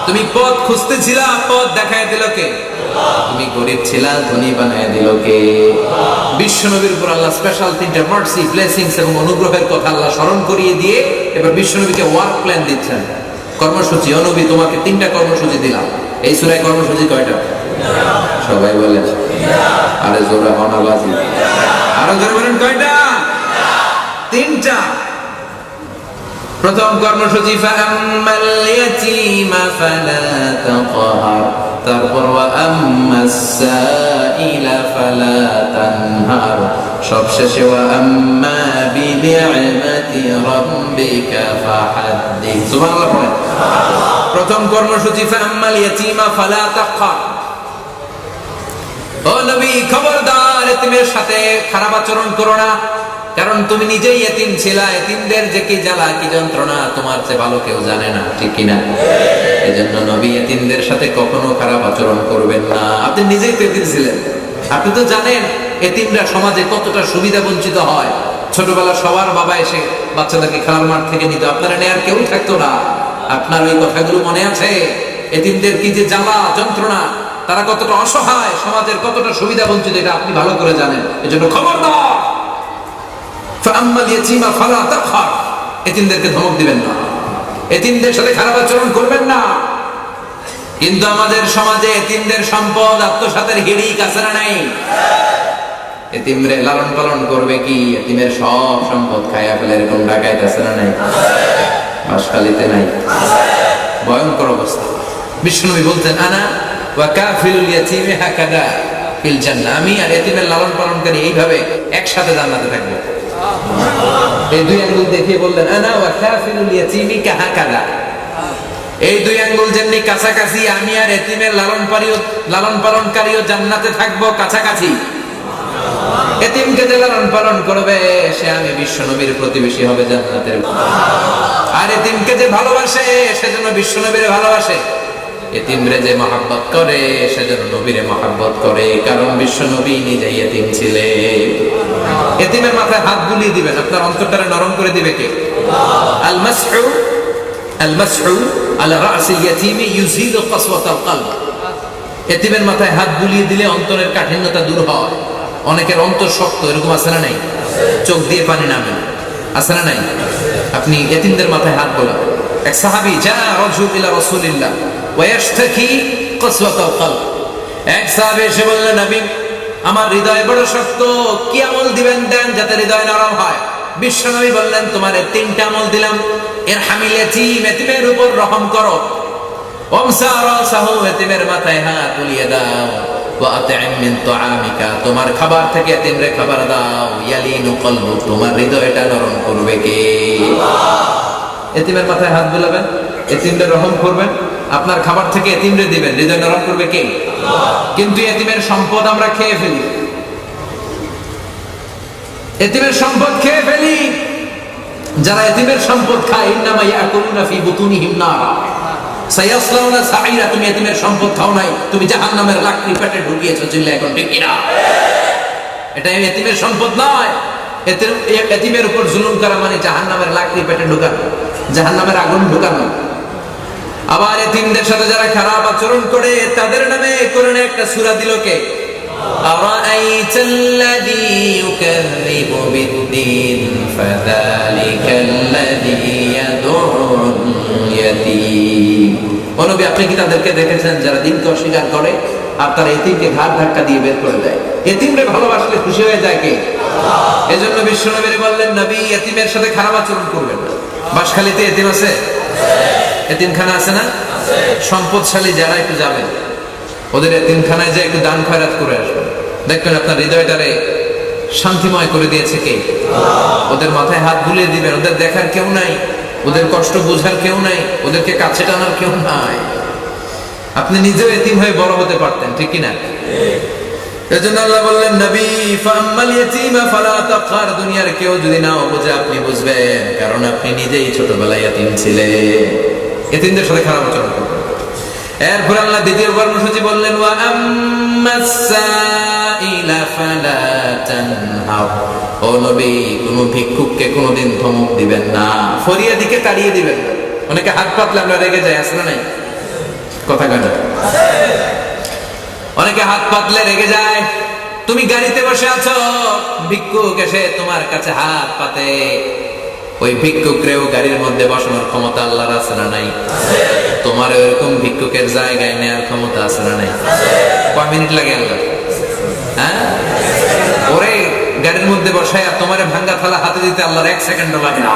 [SPEAKER 1] তুমি পথ খুঁজতেছিলা, পথ দেখায় দিল কে? তুমি গরিব ছিলা, ধনী বানায় দিল কে? বিশ্বনবীর উপর আল্লাহ স্পেশাল তিনটা মার্সি, ব্লেসিংস এবং অনুগ্রহের কথা আল্লাহ স্মরণ করিয়ে দিয়ে এবার বিশ্বনবীকে ওয়ার্ক প্ল্যান দিচ্ছেন, কর্মসূচি। ও নবী তোমাকে 3টা কর্মসূচি দিলাম। এই সূরায় কর্মসূচি কয়টা? সবাই বলেন, আরে জোরে হনাবাজি, আরো জোরে বলেন কয়টা? 3টা। প্রথম কর্মসূচি ফাআম্মাল ইয়াতীমা ফালা তাকহার, তারপর ওয়া আম্মাস সাইলা ফালা তানহার, সবশেষে ওয়া আম্মা বিনি'মাতি রাব্বিকা ফাহাদ্দিস। সুবহানাল্লাহ পড়েন। প্রথম কর্মসূচি ফাআম্মাল ইয়াতীমা ফালা তাকহার। ও নবী খবরদার, এতিমের সাথে খারাপ আচরণ করো না, কারণ তুমি নিজেই এতিম ছিলা। এতিমদের যে কি জ্বালা কি যন্ত্রণা তোমার চেয়ে ভালো কেউ জানে না, ঠিক কিনা? এজন্য নবী এতিমদের সাথে কখনো খারাপ আচরণ করবেন না। আপনি নিজেই তো এতিম ছিলেন, আপনি তো জানেন এতিমরা সমাজে কতটা সুবিধা বঞ্চিত হয়। ছোটবেলা সবার বাবা এসে বাচ্চাদেরকে খেলার মাঠ থেকে নিত, আপনারা নেয়ার কেউ থাকতো না। আপনার ওই কথাগুলো মনে আছে? এতিমদের কি যে জ্বালা যন্ত্রণা, তারা কতটা অসহায়, সমাজের কতটা সুবিধা বঞ্চিত, এটা আপনি ভালো করে জানেন। এজন্য খবরদার, ফাআম্মাল ইয়াতীমা ফালা তাকহার, এতিমদেরকে ধমক দিবেন না, এতিমদের সাথে খারাপ আচরণ করবেন না। কিন্তু আমাদের সমাজে এতিমদের সম্পদ আত্মসাতের হিড়িক আছে না নাই? এতিমরে লালন পালন করবে কি? এতিমের সব সম্পদ খায়া ফেলে, এরকম ডাকাইত আছে না নাই? বাসখালীতে নাই? ভয়ঙ্কর অবস্থা। বিশ্বনবী বলতেন আনা ওয়া কাফিলুল ইয়াতীমি হাকাদা ফিল জান্নাহ, আমি আর এতিমের লালন পালনকারী এইভাবে একসাথে জান্নাতে থাকবো। এই 2 আঙ্গুল দেখিয়ে বললেন আনা ওয়া কাফিলুল ইয়াতীমি কাহাকাদা, এই 2 আঙ্গুল যেমনি কাছাকাছি, আমি আর এতিমের লালন পালনকারীও জান্নাতে থাকবো কাছাকাছি। এতিমকে যে লালন পালন করবে সে আমি বিশ্বনবীর প্রতিবেশী হবে জান্নাতের। আর এতিমকে যে ভালোবাসে সেজন্য বিশ্বনবীর ভালোবাসে। এতিমরে যে মহব্বত করে সেজন্য নবীরে মহব্বত করে, কারণ বিশ্বনবী নিজেই এতিম ছিলেন। এতিমের মাথায় হাত বুলিয়ে দিবেন, আপনার অন্তরটারে নরম করে দিবে কে? আল মাসহু আলা রাসিল ইয়াতীমি ইউযিলু কাসওয়াতাল কলব। এতিমের মাথায় হাত বুলিয়ে দিলে অন্তরের কাঠিন্যতা দূর হয়। অনেকের অন্তর শক্ত, এরকম আছে না নাই? চোখ দিয়ে পানি নামে, আছে না নাই? আপনি এতিমদের মাথায় হাত বোলাবেন। এক সাহাবী যা রাজুল ইলা রাসূলিল্লাহ ওয়া ইয়াশতাকি কাসওয়াতাল কলব, এক সাহাবী এসে বললেন নবী আমার হৃদয় বড় শক্ত, কি আমল দিবেন দেন যাতে হৃদয় নরম হয়। বিশ্বনবী বললেন তোমারে 3টা আমল দিলাম। ইরহামিল ইয়াতীম, এতিমের উপর রহম করো। ওয়ামসা রাসাহু, এতিমের মাথায় হাত বুলিয়ে দাও। ওয়া আত'ইম মিন তুআমিকা, তোমার খাবার থেকে এতিমরে খাবার দাও। ইয়ালিনু কলবু, তোমার হৃদয়টা নরম করবে কে? এতিমের মাথায় হাত বুলাবেন, এতিমরে রহম করবেন, আপনার খাবার থেকে এতিমরে দিবেন, হৃদয় নরম করবে কে? কিন্তু এতিমের সম্পদ আমরা খেয়ে ফেলি, এতিমের সম্পদ খেয়ে ফেলি। যারা এতিমের সম্পদ খায় ইন্নামা ইয়াকুলুনা ফি বুতুনিহিম নারা সায়াসলাউনা সাঈরা, তুমি এতিমের সম্পদ খাও নাই, তুমি জাহান্নামের লাকড়ি পেটে ঢুকিয়েছো। চিল্লা এখন ঠিক কিনা? এটা এতিমের সম্পদ নয়। এতিমের উপর জুলুম করা মানে জাহান্নামের লাকড়ি পেটে ঢুকানো, জাহান্নামের আগুন ঢুকানো। আবার এতিমদের সাথে যারা খারাপ আচরণ করে তাদের নামে কোরআনে একটা সূরা দিল কে? আরাআইতাল্লাযী ইউকাযযিবু বিদ্দীন ফাযালিকাল্লাযী ইয়াদুল ইয়াতীম। ও নবী আপনি কি তাদেরকে দেখেছেন যারা দিনকে অস্বীকার করে আর তারা এতিমকে ঘাড় ধাক্কা দিয়ে বের করে দেয়? এতিমরে ভালোবাসলে খুশি হয়ে যায় কে? আল্লাহ। এজন্য বিশ্বনবী বললেন নবী এতিমের সাথে খারাপ আচরণ করবেন না। বাসখালীতে এতিম আছে? এতিমখানা আছে না? সম্পদশালী যারা একটু যাবেন, ওদের এতিমখানায় যে একটু দান খয়রাত করে আসবেন। দেখবেন আপনার হৃদয়টারে শান্তিময় করে দিয়েছে কে? ওদের মাথায় হাত বুলিয়ে দিবেন, ওদের দেখার কেউ নাই, ওদের কষ্ট বোঝার কেউ নাই, ওদেরকে কাছে টানার কেউ নাই। আপনি নিজেও এতিম হয়ে বড় হতে পারতেন, ঠিক কিনা? এজন্য আল্লাহ বললেন, নবী ফাম্মাল ইয়াতীমা ফালা তাকহার, দুনিয়ার কেউ যদি নাও বোঝে আপনি বুঝবেন, কারণ আপনি নিজেই ছোটবেলায় এতিম ছিলেন। এতিমদের সাথে খারাপ আচরণ করবেন। এরপর আল্লাহ দ্বিতীয় কর্মসূচি বললেন, ওয়া আম্মাস সাইলা ফালা তানহার, ও নবী কোন ভিক্ষুককে কোনোদিন ধমক দিবেন না, ফরিয়াদিকে তাড়িয়ে দিবেন না। অনেকে হাত পাতলে আমরা রেগে যাই, আছে না নাই? কথা কাটা। অনেকে হাত পাতলে রেগে যায়। তুমি গাড়িতে বসে আছো, ভিক্ষুক এসে তোমার কাছে হাত পাতে, ওই ভিক্ষুকরেও গাড়ির মধ্যে বসানোর ক্ষমতা আল্লাহর আছে না নাই? তোমার এরকম ভিক্ষুকের জায়গায় নেওয়ার ক্ষমতা আছে না নাই? কয় মিনিট লাগে আল্লাহ? হ্যাঁ, ওরে গাড়ির মধ্যে বসায় তোমার ভাঙ্গা থালা হাতে দিতে আল্লাহর 1 সেকেন্ডও লাগে না।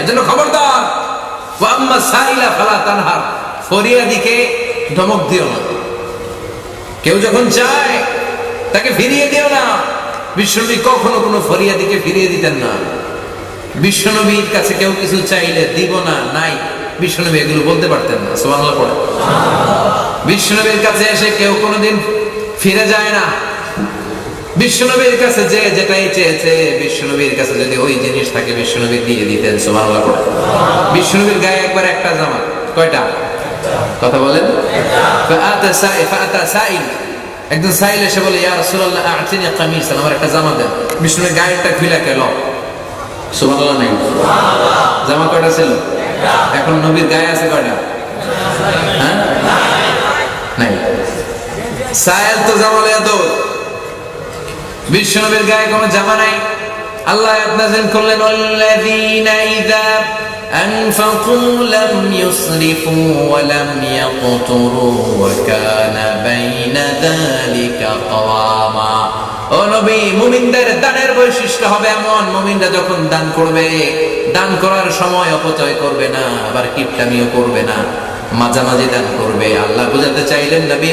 [SPEAKER 1] এজন্য খবরদার, ওয়া আম্মা সাইলা ফালা তানহার, ফরিয়াদিকে ধমক দিও না। কেউ যখন চায় তাকে ফিরিয়ে দিও না। বিশ্বনবী কখনো কোনো ফরিয়াদিকে ফিরিয়ে দিতেন না। বিশ্বনবীর কাছে কেউ কিছু চাইলে দিব না, নাই, বিশ্বনবী এগুলো বলতে পারতেন না। সুবহানাল্লাহ পড়ে। বিশ্বনবীর কাছে এসে কেউ কোনোদিন ফিরে যায় না। বিশ্বনবীর কাছে যে যেটাই চেয়েছে, বিশ্বনবীর কাছে যদি ওই জিনিস থাকে বিশ্বনবী দিয়ে দিতেন। সুবহানাল্লাহ পড়ে। বিশ্বনবীর গায়ে একবার একটা জামা, কয়টা? কথা বলেন। ফাআতা সাইল, একজন সাইল এসে বলে, ইয়া রাসূলুল্লাহ আ'তিনি কামিসান, আমার একটা জামা দেন। বিষ্ণুর গায়েরটা খুলে গেল। সুবহানাল্লাহ নাই? জামা কয়টা ছিল? এখন নবীর গায়ে আছে কয়টা? হ্যাঁ, নাই। সাইল তো জামা লইয়া তো, বিশ্বনবীর গায়ে কোনো জামা নাই। আল্লাহ আয়াত নাযিল করলেন, ওয়াল্লাযীনা ইযা أنفقوا لم يسرفوا ولم يقتروا وكان بين ذلك قواما। ও নবী, মুমিনদের দানের বৈশিষ্ট্য হবে এমন, মুমিনরা যখন দান করবে, দান করার সময় অপচয় করবে না, আবার কিপটামিও করবে না, মাঝামাঝি দান করবে। আল্লাহ বুঝাতে চাইলেন, নবী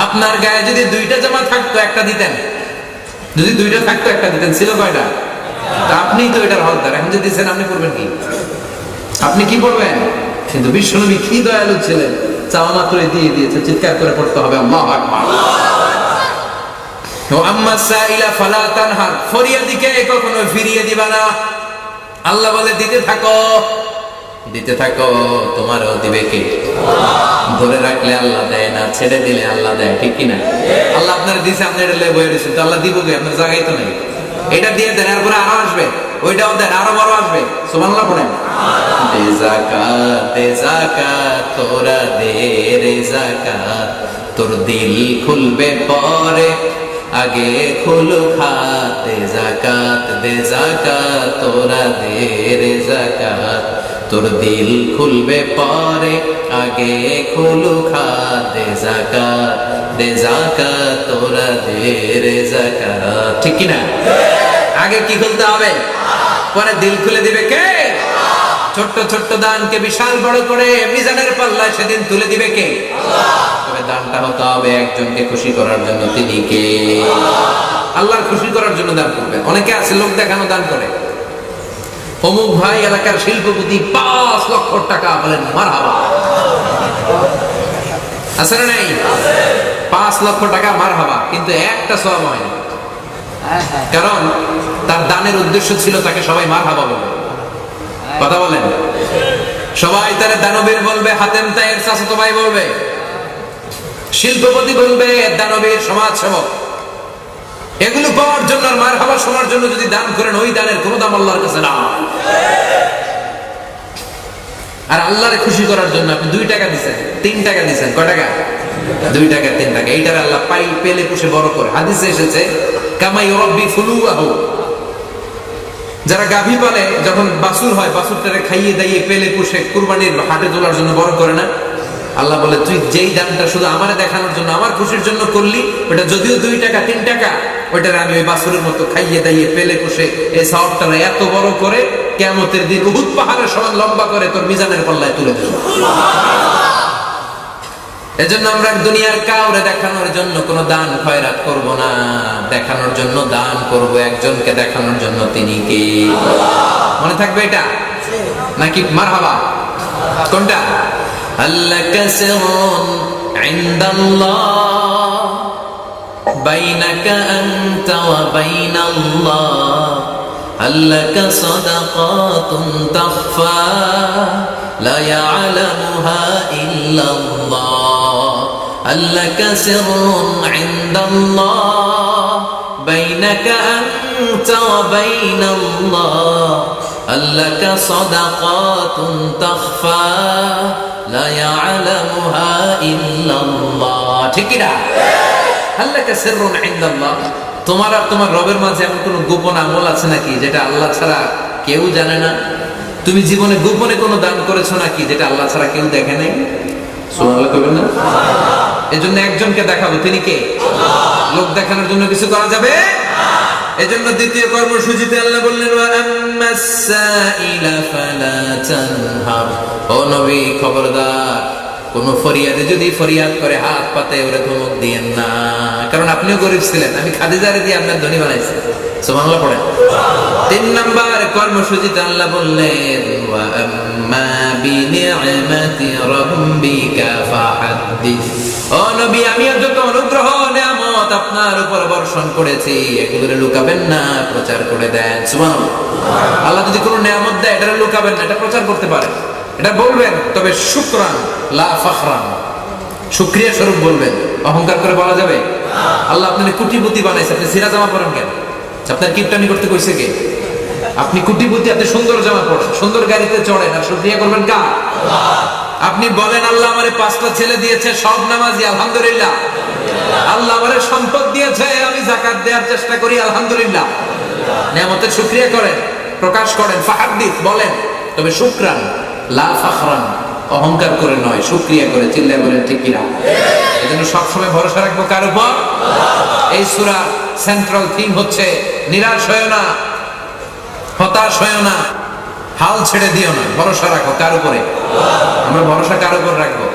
[SPEAKER 1] আপনার গায়ে যদি 2টা জামা থাকতো একটা দিতেন, যদি 2টা থাকতো একটা দিতেন। ছিল কয়টা? আপনি তো এটার হকদার, এখন যদি দিচ্ছেন আপনি করবেন কি? আপনি কি করবেন? কিন্তু বিশ্বনবী কি দয়ালু ছিলেন, চাওয়া মাত্রই দিয়ে দিয়েছে। চিৎকার করে পড়তে হবে আল্লাহু আকবার। ওয়া আম্মা সাইলা ফালা তানহার, ফরিয়াদিকে কখনো ফিরিয়ে দিবা না। আল্লাহ বলে দিতে থাকো, দিতে থাকো, তোমারও দিবে কে? ধরে রাখলে আল্লাহ দেয় না, ছেড়ে দিলে আল্লাহ দেয়, ঠিক কি না? আল্লাহ আপনার দিছে, আপনি এটা বয়ে দিয়েছেন, তো আল্লাহ দিব কে? আপনার জায়গায় তো নেই। এটা দিয়ে দেন, এরপরে আরো আসবে, ওইটাও দেন, আরো বড় আসবে। সুবহানাল্লাহ পড়েন। দে যাকাত তোরা দে রে যাকাত, তোর দিল খুলবে পরে, আগে খুলু খাত। দে যাকাত তোরা দে রে যাকাত, তোর দিল খুলবে পরে, আগে খুলু খাত। দে যাকাত তোরা দে রে যাকাত, ঠিক কি না? আগে কি খুলতে হবে, পরে দিল খুলে দিবে কে? ছোট্ট ছোট্ট দানকে বিশাল বড় করে মিজানের পাল্লায় সেদিন তুলে দিবে কে? তবে দানটা হতে হবে একজনকে খুশি করার জন্য। তিনি কে? আল্লাহর খুশি করার জন্য দান করবে। অনেকে আছে লোক দেখানো দান করে। অমুক ভাই এলাকার শিল্পপতি 5 লক্ষ টাকা, বলেন মারহাবা। আছে না নাই? 5 লক্ষ টাকা মারহাবা, কিন্তু একটা সওয়াব হয়নি। কারণ তার দানের উদ্দেশ্য ছিল তাকে সবাই মারহাবা বলবে। কথা বলেন। সবাই তার দানবীর বলবে, হাতেম তাইয়ের চাচাতো ভাই বলবে, শিল্পপতি বলবে, দানবীর সমাজ সেবক। এগুলো পাওয়ার জন্য আর মারহাবা শোনার জন্য যদি দান করেন, ওই দানের কোনো দাম আল্লাহর কাছে না। আর আল্লাহরে খুশি করার জন্য আপনি 2 টাকা দিচ্ছেন, 3 টাকা দিচ্ছেন, কয় টাকা? 2 টাকা 3 টাকা, এইটার আল্লাহ পাই পেলে পুষে বড় করে। হাদিসে এসেছে, কামাই রব্বি ফুলুয়াহু, যারা গাভী পালে, যখন বাছুর হয়, বাছুরটারে খাইয়ে দাইয়ে পেলে পুষে কুরবানির হাটে তোলার জন্য বড় করে না? আল্লাহ বলে, তুই যেই দানটা শুধু আমারে দেখানোর জন্য, আমার খুশির জন্য করলি, ওটা যদিও 2 টাকা 3 টাকা, ওইটার আমি ওই বাছুরের মতো খাইয়ে দাইয়ে পেলে পুষে এই সওয়াবটারে এত বড় করে কিয়ামতের দিন উহুদ পাহাড়ের সমান লম্বা করে তোর মিজানের পাল্লায় তুলে দেব। এজন্য আমরা দুনিয়ার কাউরে দেখানোর জন্য কোনো দান খয়রাত করব না, দেখানোর জন্য দান করব একজনকে দেখানোর জন্য, তিনি কে? মনে থাকবে এটা নাকি মারহাবা? কোনটা? আল্লাকা সিররুন ইনদাল্লাহ বাইনাকা আনতা ওয়া বাইনাল্লাহ, আল্লাকা সাদাকাতুন তাখফা লা ইয়ালামুহা ইল্লাল্লাহ, আল্লাকা সিররুন ইনদাল্লাহ বাইনাকা আনতা ওয়া বাইনাল্লাহ, আল্লাকা সাদাকাতুন তাখফা লা ইয়ালামুহা ইল্লাল্লাহ। ঠিক কি না? আল্লাকা সিররুন ইনদাল্লাহ, তোমার আর তোমার রবের মাঝে এমন কোনো গোপন আমল আছে নাকি যেটা আল্লাহ ছাড়া কেউ জানে না? তুমি জীবনে গোপনে কোনো দান করেছো নাকি যেটা আল্লাহ ছাড়া কেউ দেখে নাই? সুবহানাল্লাহ কইবেন না? এজন্য একজনকে দেখাবো, তিনি কে? লোক দেখানোর জন্য কিছু করা যাবে? এজন্য দ্বিতীয় কর্মসূচিতে আল্লাহ বললেন, ওয়া আম্মাস সাইলা ফালা তানহার, ও নবী খবরদার, কোন ফরিয়াদে যদি ফরিয়াদ করে হাত পাতে ওরে ধমক দিয়েন না, কারণ আপনিও গরিব ছিলেন, আমি খাদিজারে দিয়ে আপনার ধনী বানাইছি। সুবহানাল্লাহ পড়েন। 3 নাম্বার কর্মসূচিতে আল্লাহ বললেন, ওয়া আম্মা বিনি'মাতি রাব্বিকা ফাহাদ্দিস, ও নবী আমি যত অনুগ্রহ নিয়ামত আপনার উপর বর্ষণ করেছি এগুলো লুকাবেন না, প্রচার করে দেন। সুবহানাল্লাহ। আল্লাহ যদি কোনো নিয়ামত দেয় এটা লুকাবেন না, এটা প্রচার করতে পারেন, এটা বলবেন, তবে শুকরান লা ফখরান, শুকরিয়া স্বরূপ বলবেন, অহংকার করে বলা যাবে? আল্লাহ আপনাকে কোটিপতি বানাইছে, আপনি সিরা জামা পরেন কেন? আপনার কিপটামি করতে কইছে কে? আপনি কোটিপতি, আপনি সুন্দর জামা পরেন, সুন্দর গাড়িতে চড়েন, আর শুকরিয়া করবেন কার? আপনি বলেন আল্লাহ আমারে 5টা ছেলে দিয়েছে, সব নামাজি, আলহামদুলিল্লাহ। আল্লাহ আমারে সম্পদ দিয়েছে, আমি যাকাত দেওয়ার চেষ্টা করি, আলহামদুলিল্লাহ। নিয়ামতের শুকরিয়া করেন, প্রকাশ করেন, ফাহাদ্দিস বলেন, তবে শুকরান লা ফখরান, অহংকার করে নয়, শুকরিয়া করে, চিল্লায় বলেন ঠিক কি না? এজন্য সবসময় ভরসা রাখবো কার উপর? এই সূরা সেন্ট্রাল থিম হচ্ছে নিরাশ হয়ো না, হতাশ হয়ো না, হাল ছেড়ে দিও না, ভরসা রাখো কার উপরে? আমরা ভরসা কার উপর রাখবো?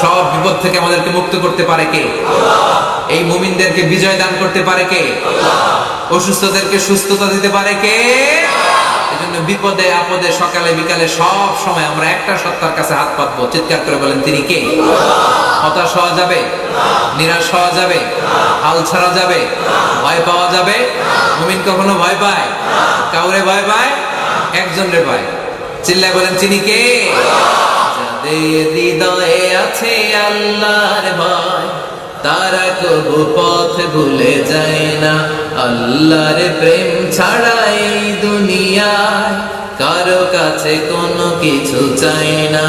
[SPEAKER 1] সব বিপদ থেকে আমাদেরকে মুক্ত করতে পারে কে? এই মুমিনদেরকে বিজয় দান করতে পারে কে? অসুস্থদেরকে সুস্থতা দিতে পারে কে? এজন্য বিপদে আপদে সকালে বিকালে সব সময় আমরা একটা সত্তার কাছে হাত পাতবো, চিৎকার করে বলেন তিনি কে? হতাশ হওয়া যাবে? নিরাশ হওয়া যাবে? হাল ছাড়া যাবে? ভয় পাওয়া যাবে? মুমিন কখনো ভয় পায়? কাউরে ভয় পায়? একজনের ভয়, চিল্লায় বলেন তিনি কে? যাদের হৃদয়ে আছে আল্লাহর ভয়, তারা কবু পথ ভুলে যায় না, আল্লাহর প্রেম ছাড়া এই দুনিয়ায় কারো কাছে কোনো কিছু চাই না।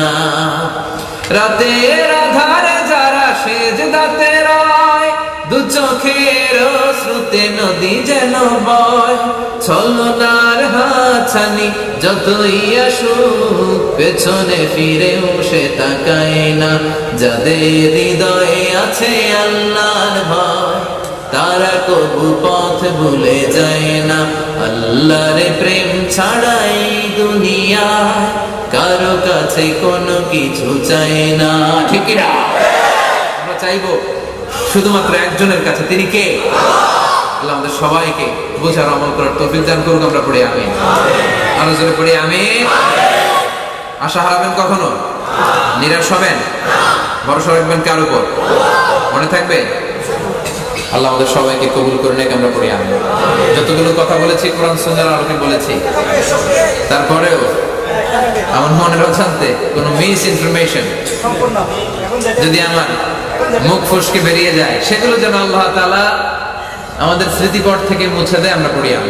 [SPEAKER 1] রাতের আধারে যারা সেজদাতে রয়, দু চোখের শ্রুতে নদী যেন বয়, ছলনার হাতছানি যতই আসুক পেছনে ফিরেও সে তাকায় না। যাদের হৃদয়ে আছে আল্লাহর ভয়, তারা কবু পথ ভুলে যায় না, আল্লাহর প্রেম ছাড়াই দুনিয়ায় কারো কাছে কোনো কিছু চাই না। ঠিক না? আমরা চাইবো শুধুমাত্র একজনের কাছে, তিনি কে? আল্লাহ আমাদের সবাইকে বোঝার আমল করার তৌফিক দান করুক। আমরা পড়ি আমিন। আরো জোরে পড়ি আমিন। আশা হারাবেন কখনো? নিরাশ হবেন? ভরসা রাখবেন কার উপর? মনে থাকবে আল্লাহ আমাদের সবাইকে কবুল করে নেক। আমরা পড়ি আমিন। যতগুলো কথা বলেছি কোরআন সুন্নাহর আলোকে বলেছি, তারপরেও আমার মনের অজান্তে কোনো মিস ইনফরমেশন যদি আমার মুখ ফসকে বেরিয়ে যায়, সেগুলো যেন আল্লাহ তাআলা আমাদের স্মৃতিপট থেকে মুছে দেয়। আমরা পড়ি আমিন।